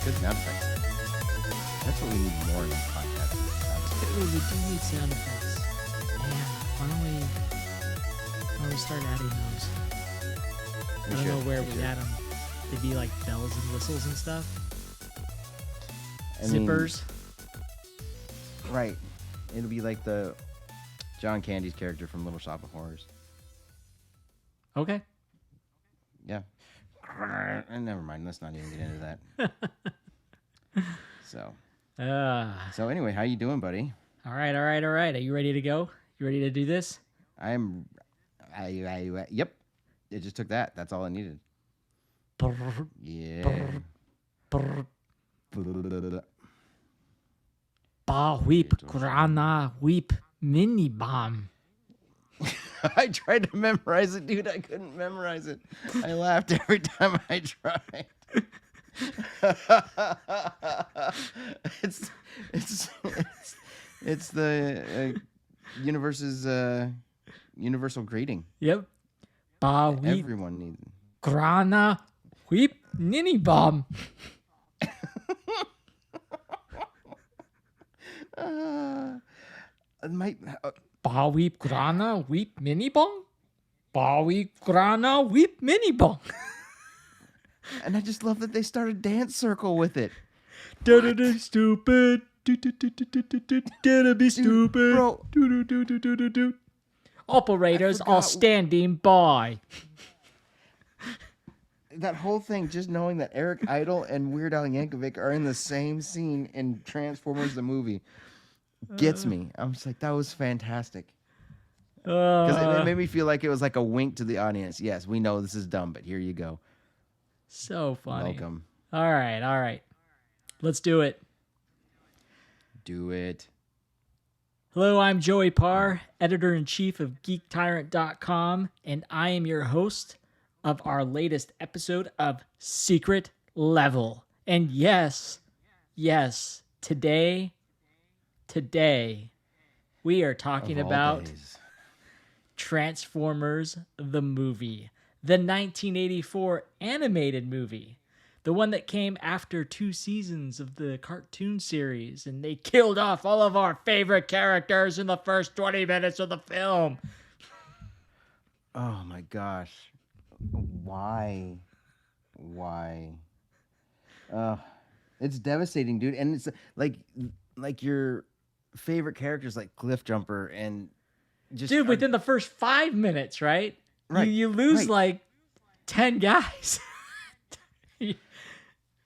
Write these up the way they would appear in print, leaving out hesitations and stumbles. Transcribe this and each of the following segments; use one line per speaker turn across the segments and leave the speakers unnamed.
Good sound effects. That's what we need more in this podcast.
Dude, we do need sound effects. Man, why don't we start adding those? I don't know where we add them. They'd be like bells and whistles and stuff. Zippers.
Right. It'll be like the John Candy's character from Little Shop of Horrors.
Okay.
Yeah. Never mind. Let's not even get into that. So anyway, how you doing, buddy?
All right. Are you ready to go? You ready to do this?
Yep. It just took that. That's all I needed. Yeah.
Wheep, Graaaaagnah, Wheep, mini bomb.
I tried to memorize it, dude. I couldn't memorize it. I laughed every time I tried. It's the universe's universal greeting.
Yep. Wheep,
Everyone needs it.
Graaaaagnah, Wheep, mini bomb. Wheep, Graaaaagnah, Wheep, mini bong. Wheep, Graaaaagnah, Wheep, mini bong.
And I just love that they started dance circle with it.
Stupid. Be stupid.
Bro.
Operators are standing by.
That whole thing, just knowing that Eric Idle and Weird Al Yankovic are in the same scene in Transformers the movie, gets me. I'm just like, that was fantastic. Because it made me feel like it was like a wink to the audience. Yes, we know this is dumb, but here you go.
So funny.
Welcome.
All right. Let's do it.
Do it.
Hello, I'm Joey Parr, editor-in-chief of GeekTyrant.com, and I am your host of our latest episode of Secret Level. And yes, today, we are talking about Transformers the movie, the 1984 animated movie, the one that came after 2 seasons of the cartoon series, and they killed off all of our favorite characters in the first 20 minutes of the film.
Oh my gosh. Why? It's devastating, dude. And it's like your favorite characters like Cliffjumper and just
within the first 5 minutes, right?
Right.
You lose like 10 guys.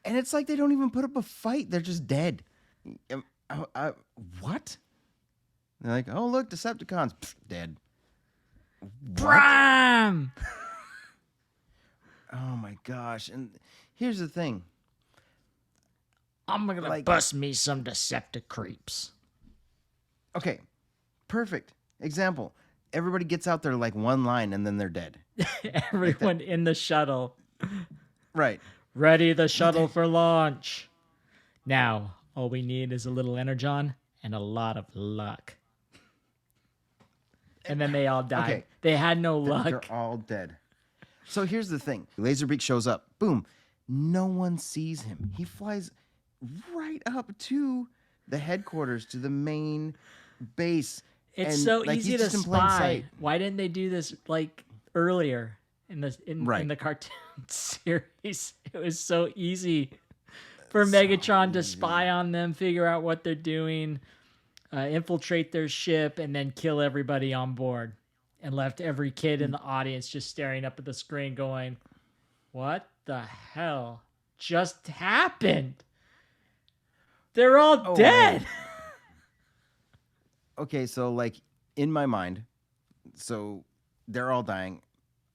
And it's like they don't even put up a fight. They're just dead. What? They're like, oh, look, Decepticons. Pfft, dead.
Prime!
Oh, my gosh. And here's the thing.
I'm going to bust me some Decepticreeps.
Okay, perfect. Example. Everybody gets out there like one line and then they're dead.
Everyone in the shuttle.
Right.
Ready the shuttle for launch. Now, all we need is a little energon and a lot of luck. And then they all died.
Okay.
They had no luck.
They're all dead. So here's the thing. Laserbeak shows up. Boom. No one sees him. He flies right up to the headquarters, to the main base.
It's
and,
so
like,
easy
he's
to
just in plain
spy.
sight.
Why didn't they do this like earlier in the cartoon series? It was so easy for Megatron to spy on them, figure out what they're doing, infiltrate their ship, and then kill everybody on board. And left every kid in the audience just staring up at the screen going, what the hell just happened? They're all dead.
Okay, so like in my mind, so they're all dying.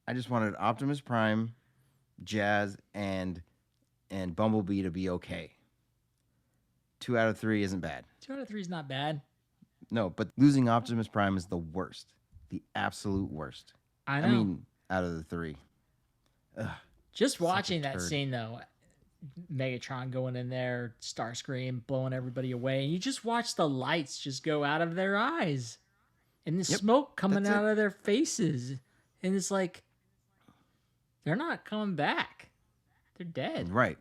I just wanted Optimus Prime, Jazz, and Bumblebee to be okay. 2 out of 3 isn't bad.
2 out of 3 is not bad.
No, but losing Optimus Prime is the worst. The absolute worst.
I know.
I mean, out of the 3. Ugh,
just watching that scene, though, Megatron going in there, Starscream blowing everybody away, and you just watch the lights just go out of their eyes and the smoke coming out of their faces. And it's like, they're not coming back. They're dead.
Right.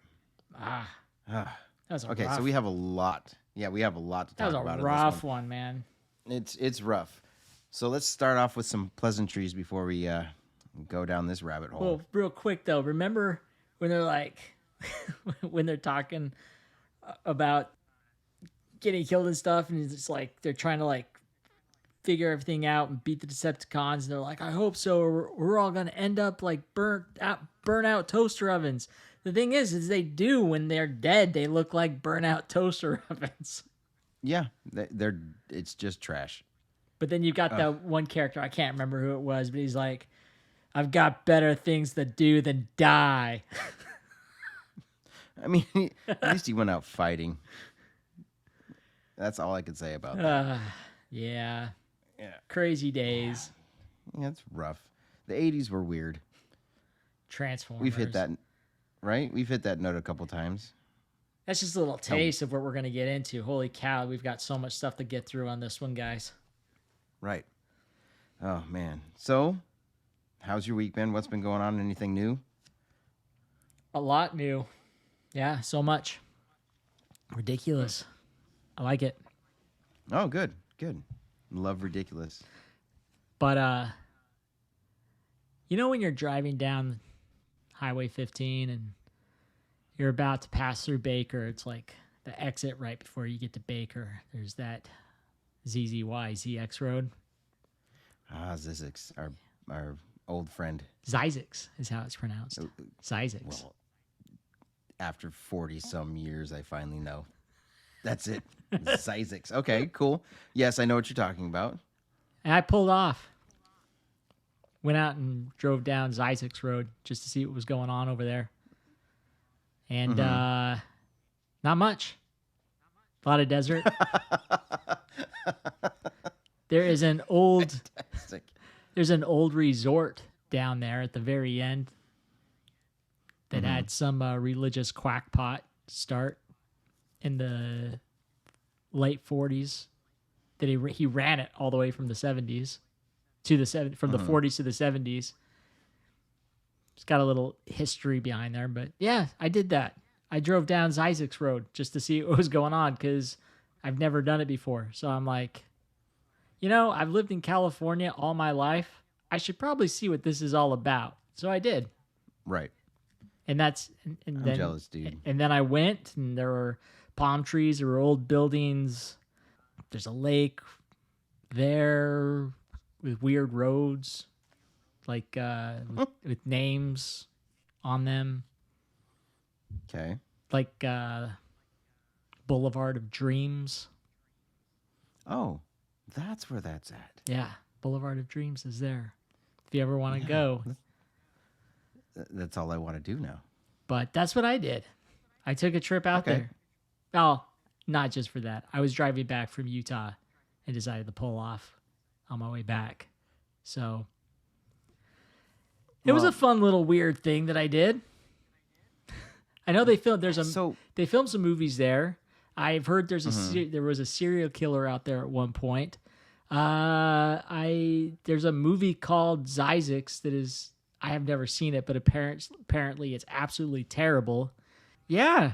That was
Okay,
rough.
so we have a lot. Yeah, we have a lot to talk about.
That was a rough one, man.
It's rough. So let's start off with some pleasantries before we go down this rabbit hole.
Well, real quick though, remember when they're like, when they're talking about getting killed and stuff, and it's like they're trying to like figure everything out and beat the Decepticons, and they're like, I hope so, or we're all gonna end up like burn out toaster ovens. The thing is they do, when they're dead, they look like burnout toaster ovens.
Yeah, it's just trash.
But then you've got that one character, I can't remember who it was, but he's like, I've got better things to do than die.
I mean, at least he went out fighting. That's all I could say about that.
Yeah.
Yeah.
Crazy days.
Yeah, it's rough. The 80s were weird.
Transformers.
We've hit that, right? We've hit that note a couple times.
That's just a little taste of what we're going to get into. Holy cow, we've got so much stuff to get through on this one, guys.
Right. Oh, man. So, how's your week been? What's been going on? Anything new?
A lot new. Yeah, so much. Ridiculous. I like it.
Oh, good. Good. Love ridiculous.
But, you know when you're driving down Highway 15 and you're about to pass through Baker, it's like the exit right before you get to Baker. There's that ZX Road.
Zizix, our old friend.
Zizix is how it's pronounced. Zizix.
Well, after 40-some years, I finally know. That's it. Zizix. Okay, cool. Yes, I know what you're talking about.
And I pulled off. Went out and drove down Zizix Road just to see what was going on over there. And not much. A lot of desert. There's an old resort down there at the very end that had some religious quackpot start in the late 40s. That he ran it all the way from the 70s to the from the 40s to the 70s. It's got a little history behind there, but yeah, I did that. I drove down Zizix Road just to see what was going on because I've never done it before. So I'm like, I've lived in California all my life. I should probably see what this is all about. So I did.
Right.
And I'm then,
jealous, dude.
And then I went, and there were palm trees, there were old buildings. There's a lake there with weird roads, like with names on them.
Okay.
Like Boulevard of Dreams.
Oh, that's where that's at.
Yeah, Boulevard of Dreams is there. If you ever want to go.
That's all I want to do now.
But that's what I did. I took a trip out there. Well, not just for that. I was driving back from Utah and decided to pull off on my way back. So it was a fun little weird thing that I did. I know they filmed they filmed some movies there. I've heard there was a serial killer out there at one point. There's a movie called Zizix that is, I have never seen it, but apparently it's absolutely terrible. Yeah.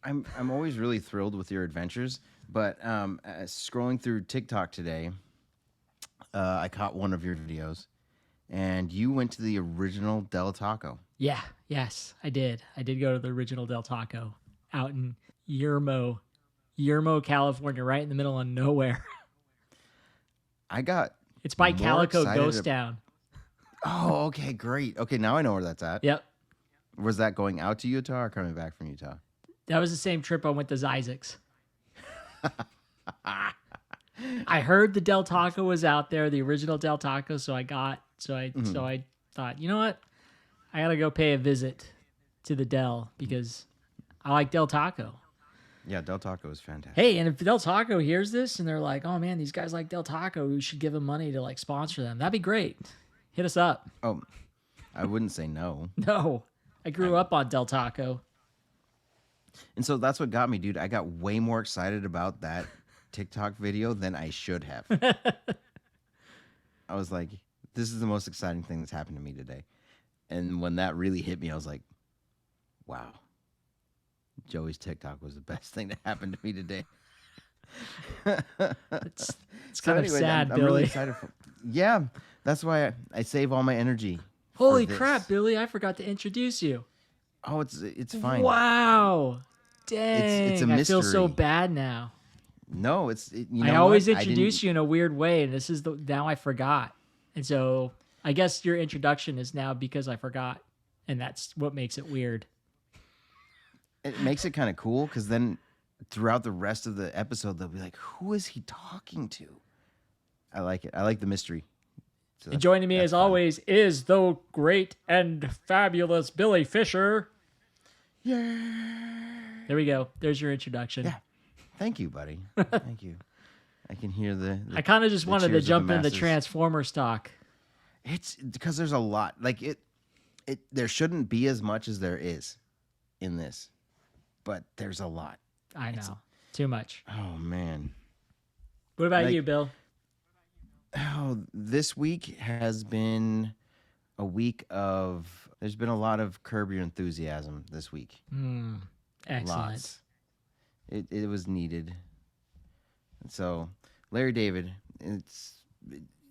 I'm always really thrilled with your adventures, but scrolling through TikTok today, I caught one of your videos, and you went to the original Del Taco.
Yeah, yes, I did. I did go to the original Del Taco out in Yermo, California, right in the middle of nowhere. It's by Calico Ghost Town.
Oh, okay, great. Okay, now I know where that's at.
Yep.
Was that going out to Utah or coming back from Utah?
That was the same trip I went to Zizix. I heard the Del Taco was out there, the original Del Taco, so I thought, you know what? I gotta go pay a visit to the Del because I like Del Taco.
Yeah, Del Taco is fantastic.
Hey, and if Del Taco hears this and they're like, oh man, these guys like Del Taco, we should give them money to like sponsor them. That'd be great. Hit us up.
Oh, I wouldn't say no.
No, I grew up on Del Taco.
And so that's what got me, dude. I got way more excited about that TikTok video than I should have. I was like, this is the most exciting thing that's happened to me today. And when that really hit me, I was like, Wow. Joey's TikTok was the best thing that happened to me today.
It's kind of sad,
I'm
Billy.
really excited for. Yeah, that's why I save all my energy.
Holy crap, Billy! I forgot to introduce you.
Oh, it's fine.
Wow, dang!
It's a
I feel so
mystery.
bad now.
No, you know
I always
what?
introduce you in a weird way, and this is now I forgot, and so I guess your introduction is now because I forgot, and that's what makes it weird.
It makes it kind of cool because then throughout the rest of the episode, they'll be like, "Who is he talking to?" I like it. I like the mystery. So
And joining me as
fun.
always is the great and fabulous Billy Fisher.
Yeah.
There we go. There's your introduction.
Yeah. Thank you, buddy. Thank you. I can hear the
I kind of just wanted to
cheers of the
jump into the
masses.
Transformers talk.
It's because there's a lot. Like it there shouldn't be as much as there is in this, but there's a lot.
I know. Too much.
Oh man.
What about
Like-
you, Bill?
Oh, this week has been a week of. There's been a lot of Curb Your Enthusiasm this week.
Excellent.
Lots. It was needed. So, Larry David,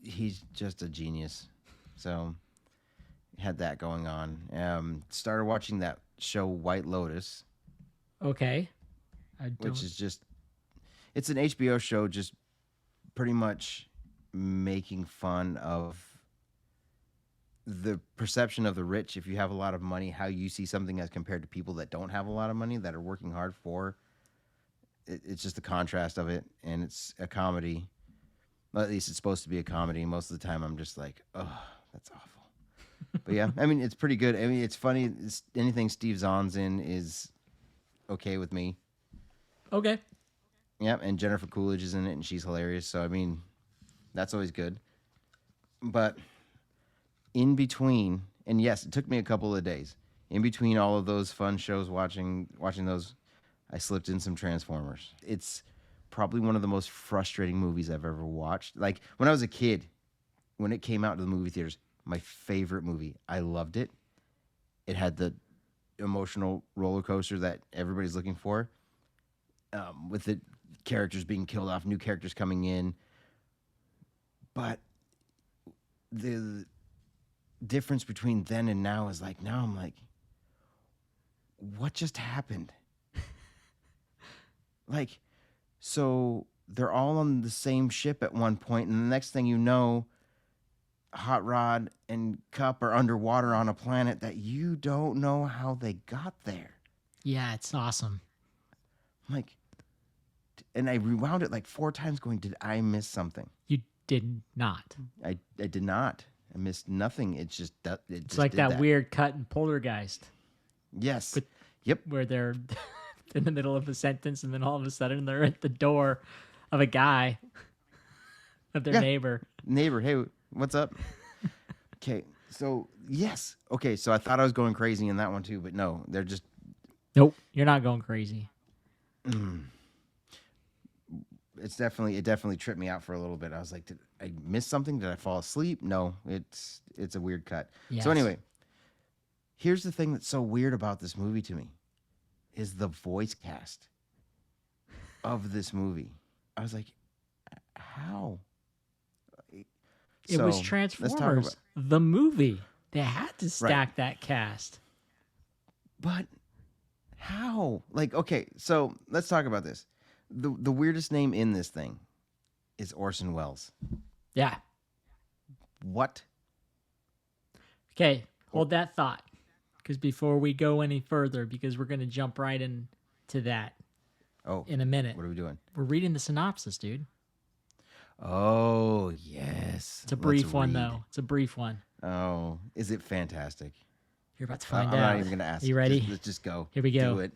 he's just a genius. So, had that going on. Started watching that show White Lotus,
Okay.
which is just it's an HBO show just pretty much making fun of the perception of the rich. If you have a lot of money, how you see something as compared to people that don't have a lot of money that are working hard for it's just the contrast of it, and it's a comedy. Well, at least it's supposed to be a comedy. Most of the time I'm just like, oh, that's awful. But yeah, I mean, it's pretty good. I mean, it's funny. Anything Steve Zahn's in is okay with me.
Okay.
Yeah, and Jennifer Coolidge is in it, and she's hilarious. So, I mean, that's always good. But in between, and yes, it took me a couple of days. In between all of those fun shows, watching those, I slipped in some Transformers. It's probably one of the most frustrating movies I've ever watched. Like, when I was a kid, when it came out to the movie theaters, my favorite movie. I loved it. It had the emotional roller coaster that everybody's looking for, with the characters being killed off, new characters coming in. But the difference between then and now is like, now I'm like, what just happened? Like, so they're all on the same ship at one point, and the next thing you know, Hot Rod and Cup are underwater on a planet that you don't know how they got there.
Yeah, it's awesome.
I'm like, and I rewound it like 4 times going, did I miss something?
You did not.
I did not. I missed nothing. It's
Like that weird cut in Poltergeist.
Yes.
But-
Yep.
Where they're in the middle of a sentence and then all of a sudden they're at the door of a guy, of their neighbor.
Neighbor, hey, what's up? Okay, so yes. Okay, so I thought I was going crazy in that one too, but no, they're just
Nope, you're not going crazy.
it definitely tripped me out for a little bit. I was like, did I miss something? Did I fall asleep? No, it's a weird cut.
Yes.
So anyway, here's the thing that's so weird about this movie to me is the voice cast of this movie. I was like, how?
It was Transformers, the movie. They had to stack that cast.
But how? Like, okay, so let's talk about this. The weirdest name in this thing is Orson Welles.
Yeah.
What?
Okay, hold that thought. Because before we go any further, because we're going to jump right into that in a minute.
What are we doing?
We're reading the synopsis, dude.
Oh, yes.
It's a brief one, though. It's a brief one.
Oh, is it fantastic?
You're about to find out.
I'm not even going to ask.
You ready?
Let's just go.
Here we go.
Do it.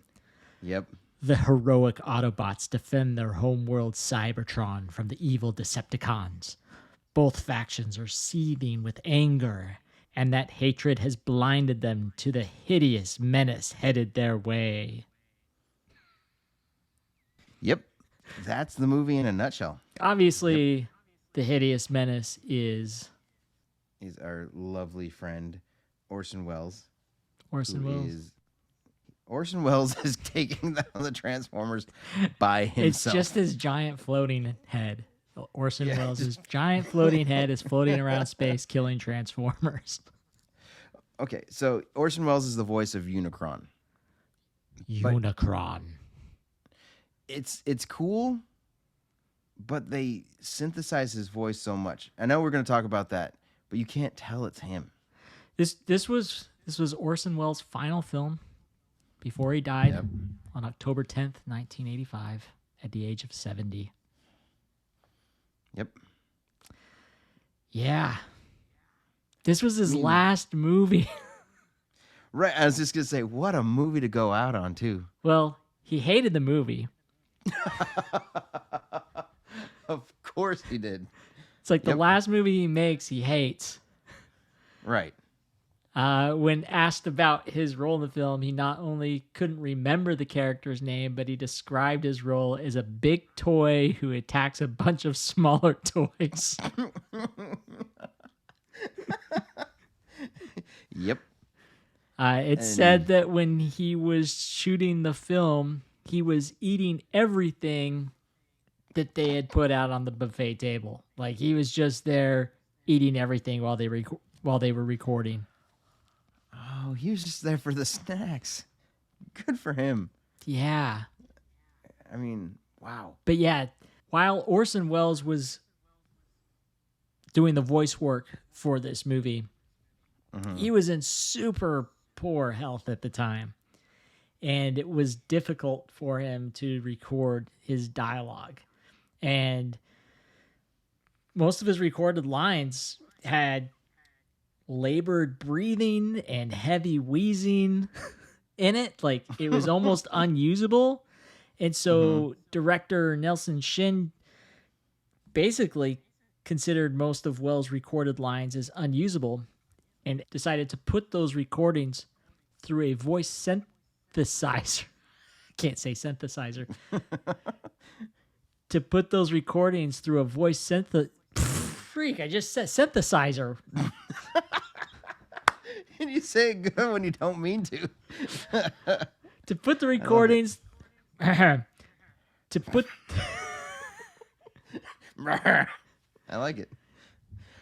Yep.
The heroic Autobots defend their homeworld Cybertron from the evil Decepticons. Both factions are seething with anger, and that hatred has blinded them to the hideous menace headed their way.
Yep. That's the movie in a nutshell.
Obviously, the hideous menace is
He's our lovely friend, Orson Welles.
Orson
who
Welles.
is Orson Welles is taking down the Transformers by himself.
It's just his giant floating head. Orson Welles' giant floating head is floating around space killing Transformers.
Okay, so Orson Welles is the voice of Unicron.
Unicron.
It's cool, but they synthesize his voice so much. I know we're going to talk about that, but you can't tell it's him.
This was Orson Welles' final film before he died on October 10th, 1985, at the age of 70.
Yep.
Yeah. This was his last movie.
Right. I was just going to say, what a movie to go out on, too.
Well, he hated the movie.
Of course he did.
It's like the last movie he makes, he hates.
Right.
When asked about his role in the film, he not only couldn't remember the character's name, but he described his role as a big toy who attacks a bunch of smaller toys.
Yep.
It said that when he was shooting the film, he was eating everything that they had put out on the buffet table. Like he was just there eating everything while they were recording.
Oh, he was just there for the snacks. Good for him.
Yeah.
I mean, wow.
But yeah, while Orson Welles was doing the voice work for this movie, he was in super poor health at the time. And it was difficult for him to record his dialogue. And most of his recorded lines had labored breathing and heavy wheezing in it. Like it was almost unusable. And so director Nelson Shin basically considered most of Welles' recorded lines as unusable and decided to put those recordings through a voice synthesizer. Can't say synthesizer. To put those recordings through a voice freak, I just said synthesizer.
And you say it good when you don't mean to.
To put the recordings
I like it.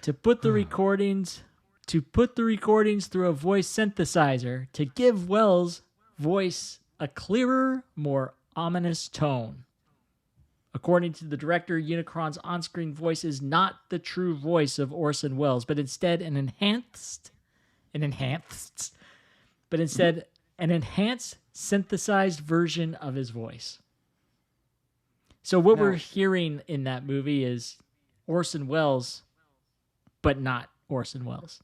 To put the recordings through a voice synthesizer to give Welles' voice a clearer, more ominous tone. According to the director, Unicron's on-screen voice is not the true voice of Orson Welles, but instead an enhanced synthesized version of his voice. So what we're hearing in that movie is Orson Welles, but not Orson Welles.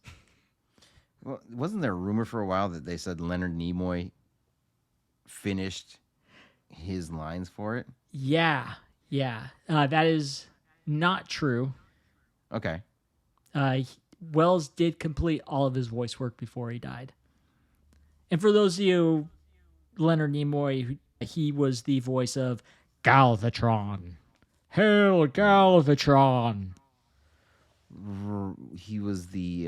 Well, wasn't there a rumor for a while that they said Leonard Nimoy finished his lines for it?
Yeah. That is not true.
Okay.
Welles did complete all of his voice work before he died. And for those of you, Leonard Nimoy, he was the voice of Galvatron. Hail Galvatron.
He was the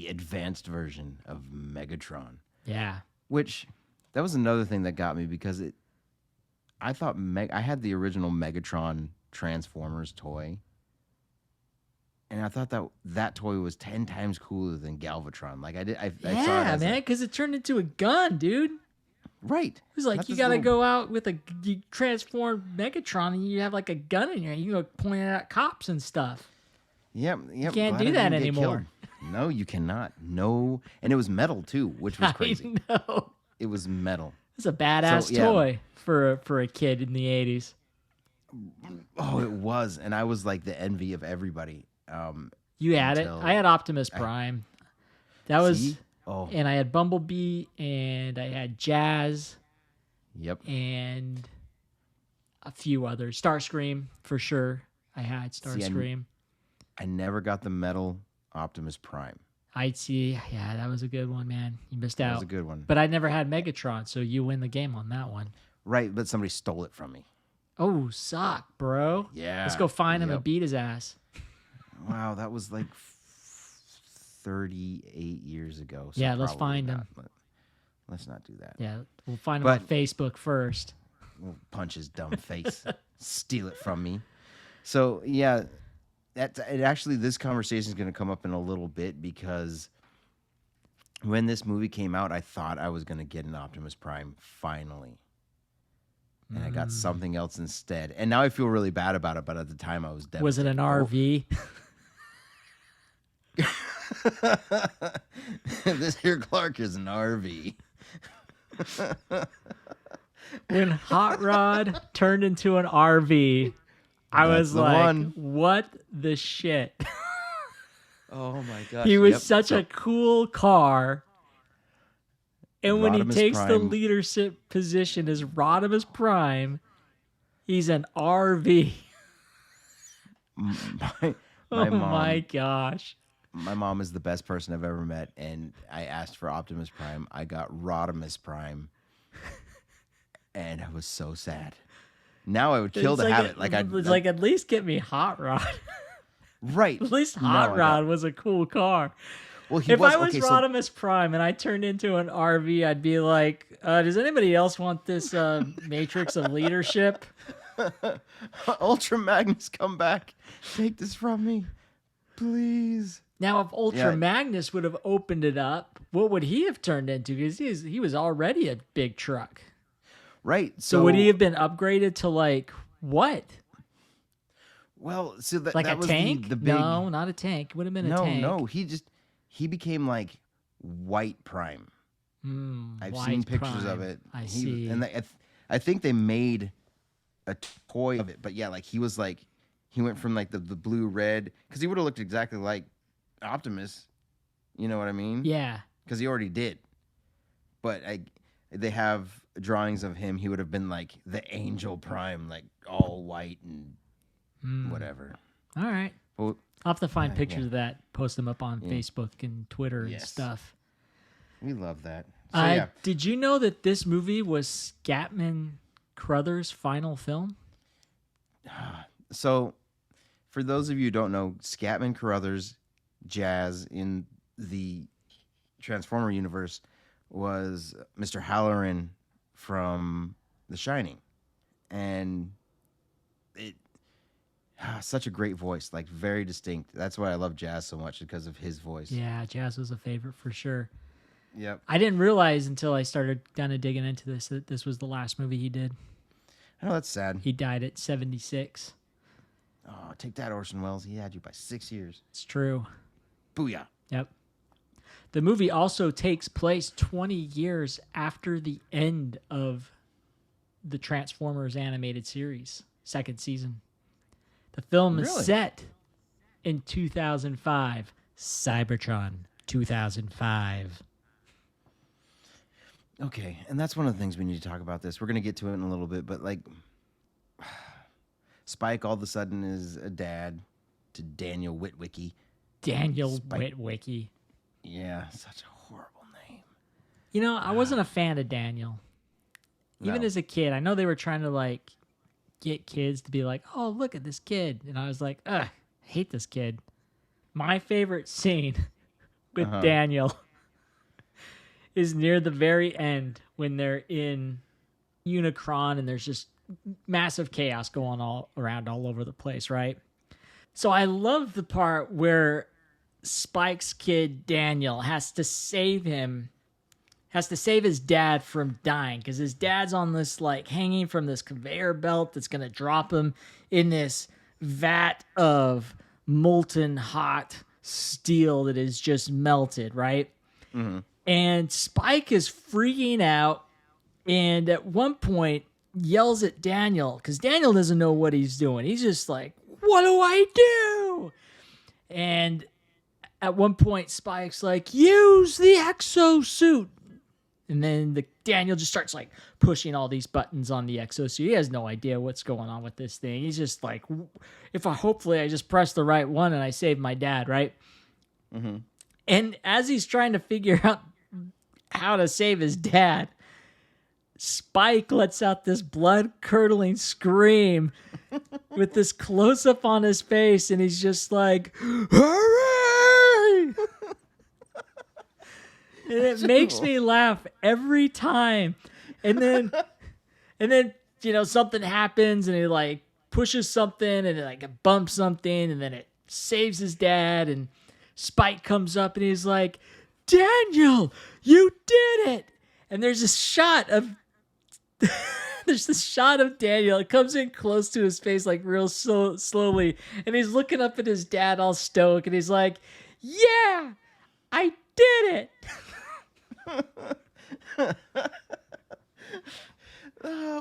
advanced version of Megatron.
Yeah.
Which, that was another thing that got me because I thought I had the original Megatron Transformers toy. And I thought that toy was 10 times cooler than Galvatron. Like I saw it
man, because it turned into a gun, dude.
Right.
It was like
Not
you
this
got to
little-
go out with you transform Megatron and you have like a gun in your hand. You go pointing at cops and stuff.
Yep.
You can't
glad
do
I
that
didn't get
anymore.
killed. No, you cannot. No. And it was metal too, which was crazy.
I know.
It was metal.
It's a badass toy for a kid in the 80s.
Oh, it was. And I was like the envy of everybody.
You had it. I had Optimus Prime. And I had Bumblebee, and I had Jazz.
Yep.
And a few others. Starscream, for sure. I had Starscream.
I never got the metal Optimus Prime.
I'd see. Yeah, that was a good one, man. You missed out.
That was a good one.
But I never had Megatron, so you win the game on that one.
Right, but somebody stole it from me.
Oh, suck, bro.
Yeah.
Let's go find him and beat his ass.
Wow, that was like 38 years ago. So
yeah, let's find him.
Let's not do that.
Yeah, we'll find him on Facebook first.
We'll punch his dumb face. Steal it from me. So, yeah, this conversation is going to come up in a little bit because when this movie came out, I thought I was going to get an Optimus Prime finally. And I got something else instead. And now I feel really bad about it, but at the time I was devastated.
Was it an RV?
This here Clark is an RV.
When Hot Rod turned into an RV, I was like, what the shit?
Oh my gosh.
He was such a cool car. And when he takes the leadership position as Rodimus Prime, he's an RV.
My
oh
mom,
my gosh.
My mom is the best person I've ever met, and I asked for Optimus Prime. I got Rodimus Prime, and I was so sad. Now I would kill to have it.
Like at least get me Hot Rod.
Right.
At least Hot Rod was a cool car.
Well,
if I was Rodimus Prime and I turned into an RV, I'd be like, does anybody else want this Matrix of Leadership?
Ultra Magnus, come back. Take this from me. Please.
Now, if Ultra Magnus would have opened it up, what would he have turned into? Because he was already a big truck.
Right.
So would he have been upgraded to like what?
Well, so that
like
that
a
was
tank?
The big...
No, not a tank. It would have been a tank.
No, he became like White Prime. I've seen pictures of it.
I see.
And I think they made a toy of it. But yeah, like he went from like the blue red, because he would have looked exactly like Optimus. You know what I mean?
Yeah.
Because he already did. But they have drawings of him. He would have been like the Angel Prime, like all white and whatever.
All right.
Well,
I'll have to find pictures of that, post them up on Facebook and Twitter and stuff.
We love that. So,
did you know that this movie was Scatman Crothers' final film?
So, for those of you who don't know, Scatman Crothers, Jazz in the Transformer universe, was Mr. Halloran from The Shining. And such a great voice, like very distinct. That's why I love Jazz so much, because of his voice.
Yeah, Jazz was a favorite for sure.
Yep.
I didn't realize until I started kind of digging into this that this was the last movie he did.
I know, that's sad.
He died at 76.
Oh, take that, Orson Welles. He had you by 6 years.
It's true.
Booyah.
Yep. The movie also takes place 20 years after the end of the Transformers animated series, second season. The film is set in 2005. Cybertron 2005.
Okay, and that's one of the things we need to talk about this. We're going to get to it in a little bit, but like Spike all of a sudden is a dad to Daniel Witwicky.
Daniel Witwicky.
Yeah, such a horrible name.
You know, I wasn't a fan of Daniel. Even as a kid, I know they were trying to like get kids to be like, oh, look at this kid. And I was like, ugh, I hate this kid. My favorite scene with Daniel is near the very end when they're in Unicron and there's just massive chaos going all around all over the place, right? So I love the part where Spike's kid Daniel has to save his dad from dying, because his dad's on this like hanging from this conveyor belt that's gonna drop him in this vat of molten hot steel that is just melted, right? Mm-hmm. And Spike is freaking out, and at one point yells at Daniel, because Daniel doesn't know what he's doing. He's just like, what do I do? And at one point Spike's like, use the exosuit. And then Daniel just starts like pushing all these buttons on the exosuit. He has no idea what's going on with this thing. He's just like, hopefully I just press the right one and I save my dad, right? Mm-hmm. And as he's trying to figure out how to save his dad, Spike lets out this blood-curdling scream with this close-up on his face, and he's just like, hurry! And it makes me laugh every time. And then something happens and he like pushes something and it like bumps something and then it saves his dad and Spike comes up and he's like, Daniel, you did it. And there's this shot of Daniel. It comes in close to his face like real slowly and he's looking up at his dad all stoic and he's like, yeah, I did it.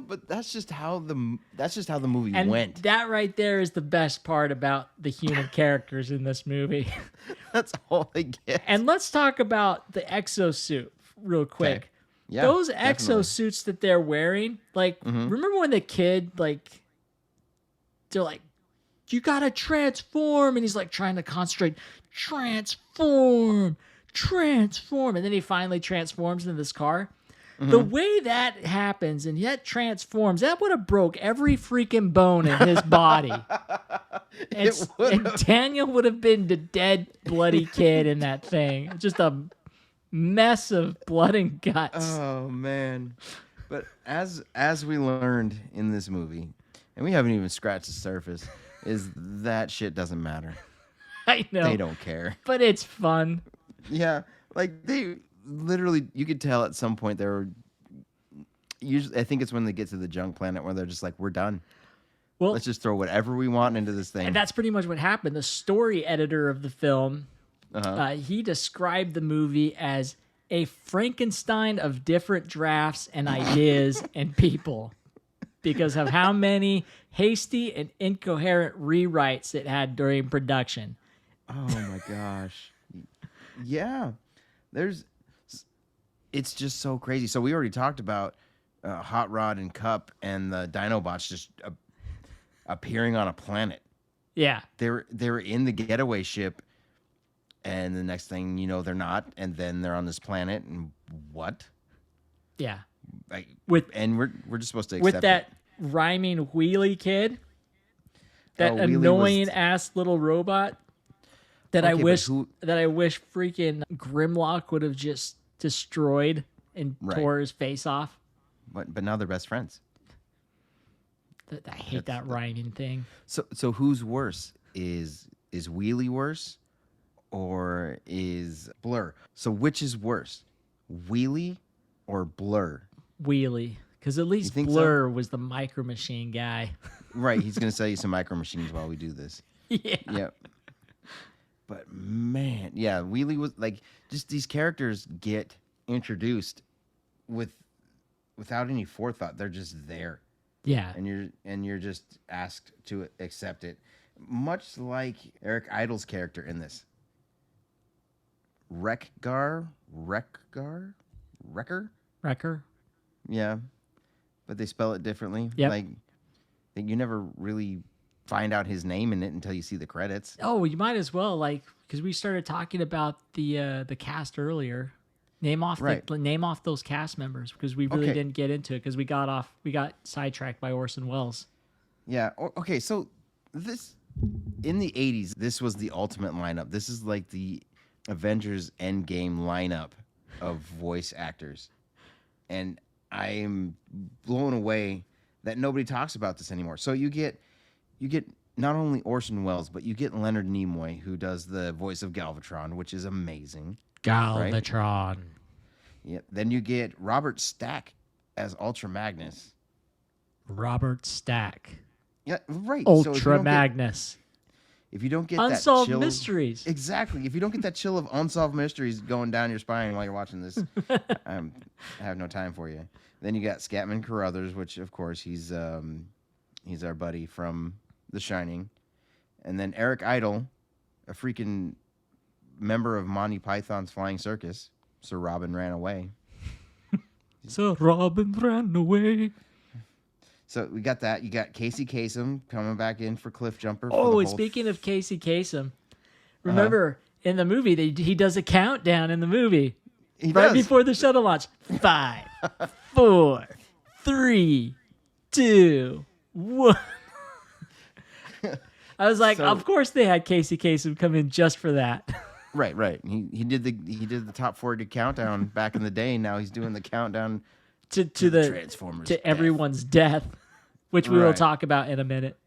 But that's just how the movie
And
went.
that right there is the best part about the human characters in this movie.
That's all they get.
And let's talk about the exosuit real quick.
Okay. Yeah,
those
definitely.
exosuits that they're wearing, like, remember when the kid, like, they're like, you gotta transform, and he's like trying to concentrate, transform, and then he finally transforms into this car. The way that happens and yet transforms, that would have broke every freaking bone in his body. And Daniel would have been the dead, bloody kid in that thing. Just a mess of blood and guts.
Oh man! But as we learned in this movie, and we haven't even scratched the surface, is that shit doesn't matter.
I know.
They don't care.
But it's fun.
Yeah, like they literally, you could tell at some point they were. Usually, I think it's when they get to the junk planet where they're just like, we're done.
Well,
let's just throw whatever we want into this thing.
And that's pretty much what happened. The story editor of the film, he described the movie as a Frankenstein of different drafts and ideas and people because of how many hasty and incoherent rewrites it had during production.
Oh my gosh. Yeah. It's just so crazy. So we already talked about Hot Rod and Cup and the Dinobots just appearing on a planet.
Yeah.
They were in the getaway ship, and the next thing you know, they're not, and then they're on this planet, and what?
Yeah.
We're just supposed to accept
with that rhyming wheelie kid, that annoying ass little robot that I wish freaking Grimlock would have just destroyed and tore his face off.
But now they're best friends.
I hate that rhyming thing.
So who's worse? Is Wheelie worse, or is Blur? So which is worse, Wheelie or Blur?
Wheelie, because at least Blur was the Micro Machine guy.
Right, he's gonna sell you some Micro Machines while we do this.
Yeah.
Yep. But man, yeah, Wheelie was like, just these characters get introduced without any forethought. They're just there.
Yeah.
And you're just asked to accept it. Much like Eric Idle's character in this. Wrecker? Yeah. But they spell it differently.
Yep.
Like, you never really find out his name in it until you see the credits.
Oh, you might as well, like, because we started talking about the cast earlier. Name off those cast members, because we really didn't get into it because we got sidetracked by Orson Welles.
Yeah. Okay. So this in the 80s, this was the ultimate lineup. This is like the Avengers Endgame lineup of voice actors, and I'm blown away that nobody talks about this anymore. So you get not only Orson Welles, but you get Leonard Nimoy, who does the voice of Galvatron, which is amazing.
Galvatron. Right?
Yeah. Then you get Robert Stack as Ultra Magnus.
Robert Stack.
Yeah, right.
Ultra Magnus.
If you don't get
Unsolved
that chill,
Mysteries.
Exactly. If you don't get that chill of Unsolved Mysteries going down your spine while you're watching this, I have no time for you. Then you got Scatman Carruthers, which of course he's our buddy from The Shining. And then Eric Idle, a freaking member of Monty Python's Flying Circus. Sir Robin ran away.
Sir Robin ran away.
So we got that. You got Casey Kasem coming back in for Cliff Jumper.
And speaking of Casey Kasem, remember in the movie he does a countdown in the movie before the shuttle launch. 5, 4, 3, 2, 1. I was like, of course they had Casey Kasem come in just for that.
Right. He did the top 40 countdown back in the day. Now he's doing the countdown
to the
Transformers
to everyone's death, which we will talk about in a minute.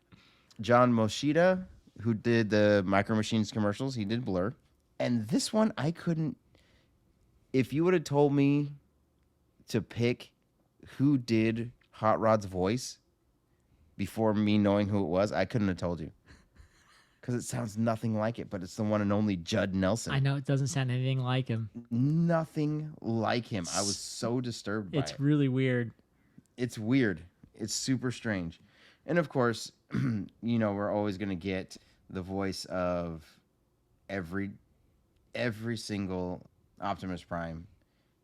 John Moshida, who did the Micro Machines commercials, he did Blur. And this one, I couldn't. If you would have told me to pick who did Hot Rod's voice before me knowing who it was, I couldn't have told you. Because it sounds nothing like it, but it's the one and only Judd Nelson.
I know, it doesn't sound anything like him.
Nothing like him. I was so disturbed by it.
It's really weird.
It's weird. It's super strange. And of course, we're always going to get the voice of every single Optimus Prime,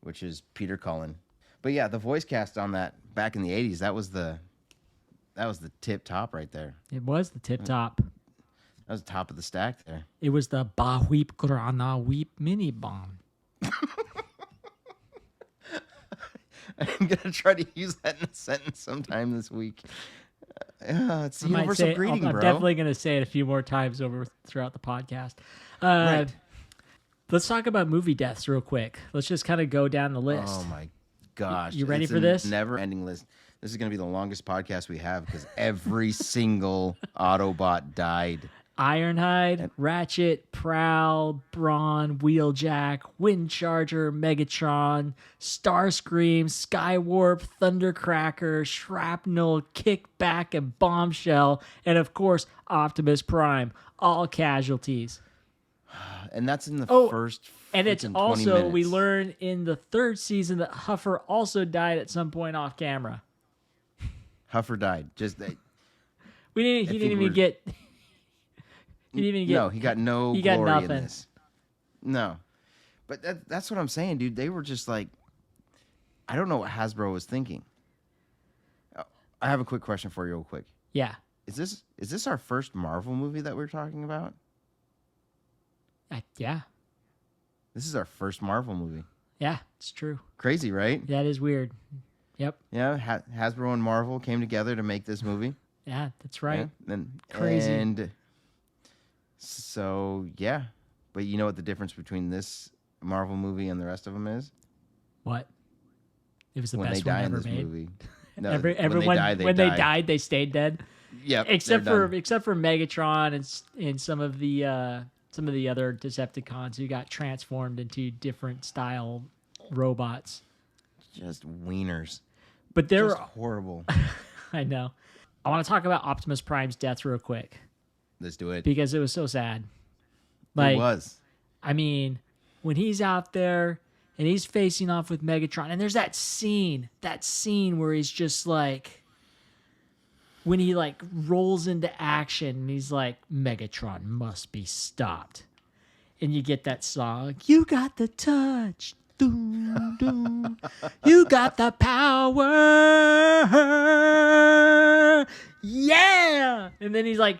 which is Peter Cullen. But yeah, the voice cast on that back in the 80s, that was the tip top right there.
It was the tip top.
That was the top of the stack there.
It was the Wheep Graaaaagnah Wheep mini bomb.
I'm going to try to use that in a sentence sometime this week. It's the universal greeting, bro.
I'm definitely going to say it a few more times throughout the podcast.
Right.
Let's talk about movie deaths real quick. Let's just kind of go down the list.
Oh, my gosh.
You ready for this?
Never-ending list. This is going to be the longest podcast we have because every single Autobot died.
Ironhide, Ratchet, Prowl, Brawn, Wheeljack, Windcharger, Megatron, Starscream, Skywarp, Thundercracker, Shrapnel, Kickback, and Bombshell, and of course, Optimus Prime. All casualties.
And that's in the first
and it's
20
also,
minutes.
we learn in the third season that Huffer also died at some point off camera.
Huffer died. He
didn't even get...
No, he got no
he
glory
got
in this. No. But that's what I'm saying, dude. They were just like, I don't know what Hasbro was thinking. I have a quick question for you real quick.
Yeah.
Is this our first Marvel movie that we're talking about?
Yeah.
This is our first Marvel movie.
Yeah, it's true.
Crazy, right?
That is weird. Yep.
Yeah, Hasbro and Marvel came together to make this movie.
Yeah, that's right.
Yeah,
Crazy.
And so, yeah. But you know what the difference between this Marvel movie and the rest of them is?
What? It was the
when
best
they
one
die
ever
in this
made.
movie. No,
When they died, they stayed dead.
Yep.
Except for Megatron and some of the other Decepticons who got transformed into different style robots.
Just wieners.
But they're
just horrible.
I know. I want to talk about Optimus Prime's death real quick.
Let's do it.
Because it was so sad.
It was.
I mean, when he's out there and he's facing off with Megatron, and there's that scene where he's just like, when he like rolls into action and he's like, Megatron must be stopped. And you get that song, you got the touch. Doom, doom. You got the power. Yeah. And then he's like,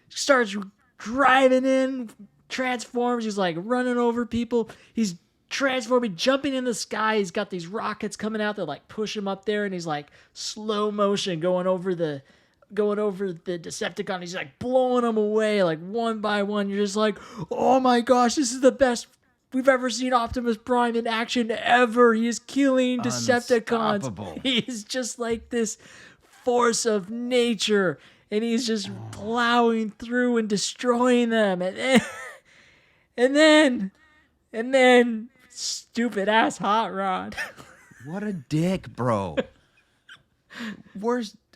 starts driving in, transforms. He's like running over people. He's transforming, jumping in the sky. He's got these rockets coming out that like push him up there, and he's like slow motion going over the Decepticon. He's like blowing them away like one by one. You're just like, oh my gosh, this is the best we've ever seen Optimus Prime in action ever. He is killing Decepticons.
Unstoppable.
He is just like this force of nature, and he's just plowing through and destroying them. And then stupid ass Hot Rod.
What a dick, bro.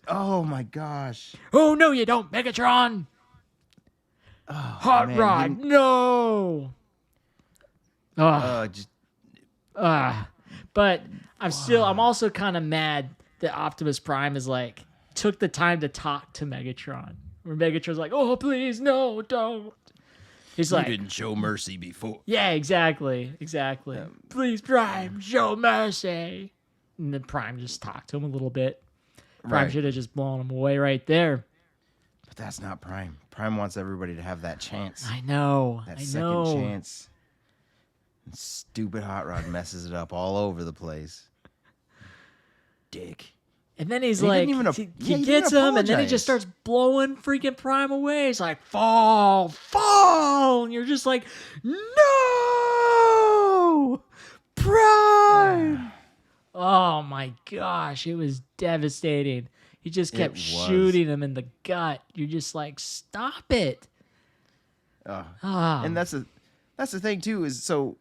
Oh my gosh.
Oh no, you don't, Megatron.
Oh,
Hot Rod, no. But I'm also kind of mad that Optimus Prime is like took the time to talk to Megatron. Where Megatron's like, oh please, no, don't. He's like,
you didn't show mercy before.
Yeah, exactly. Please, Prime, show mercy. And then Prime just talked to him a little bit. Prime should have just blown him away right there.
But that's not Prime. Prime wants everybody to have that chance.
I know.
That second chance. And stupid Hot Rod messes it up all over the place. Dick.
And then he's
and
like, he gets him, and then he just starts blowing freaking Prime away. He's like, fall. And you're just like, no! Prime! Oh my gosh, it was devastating. He just kept shooting him in the gut. You're just like, stop it.
And that's the thing too, is so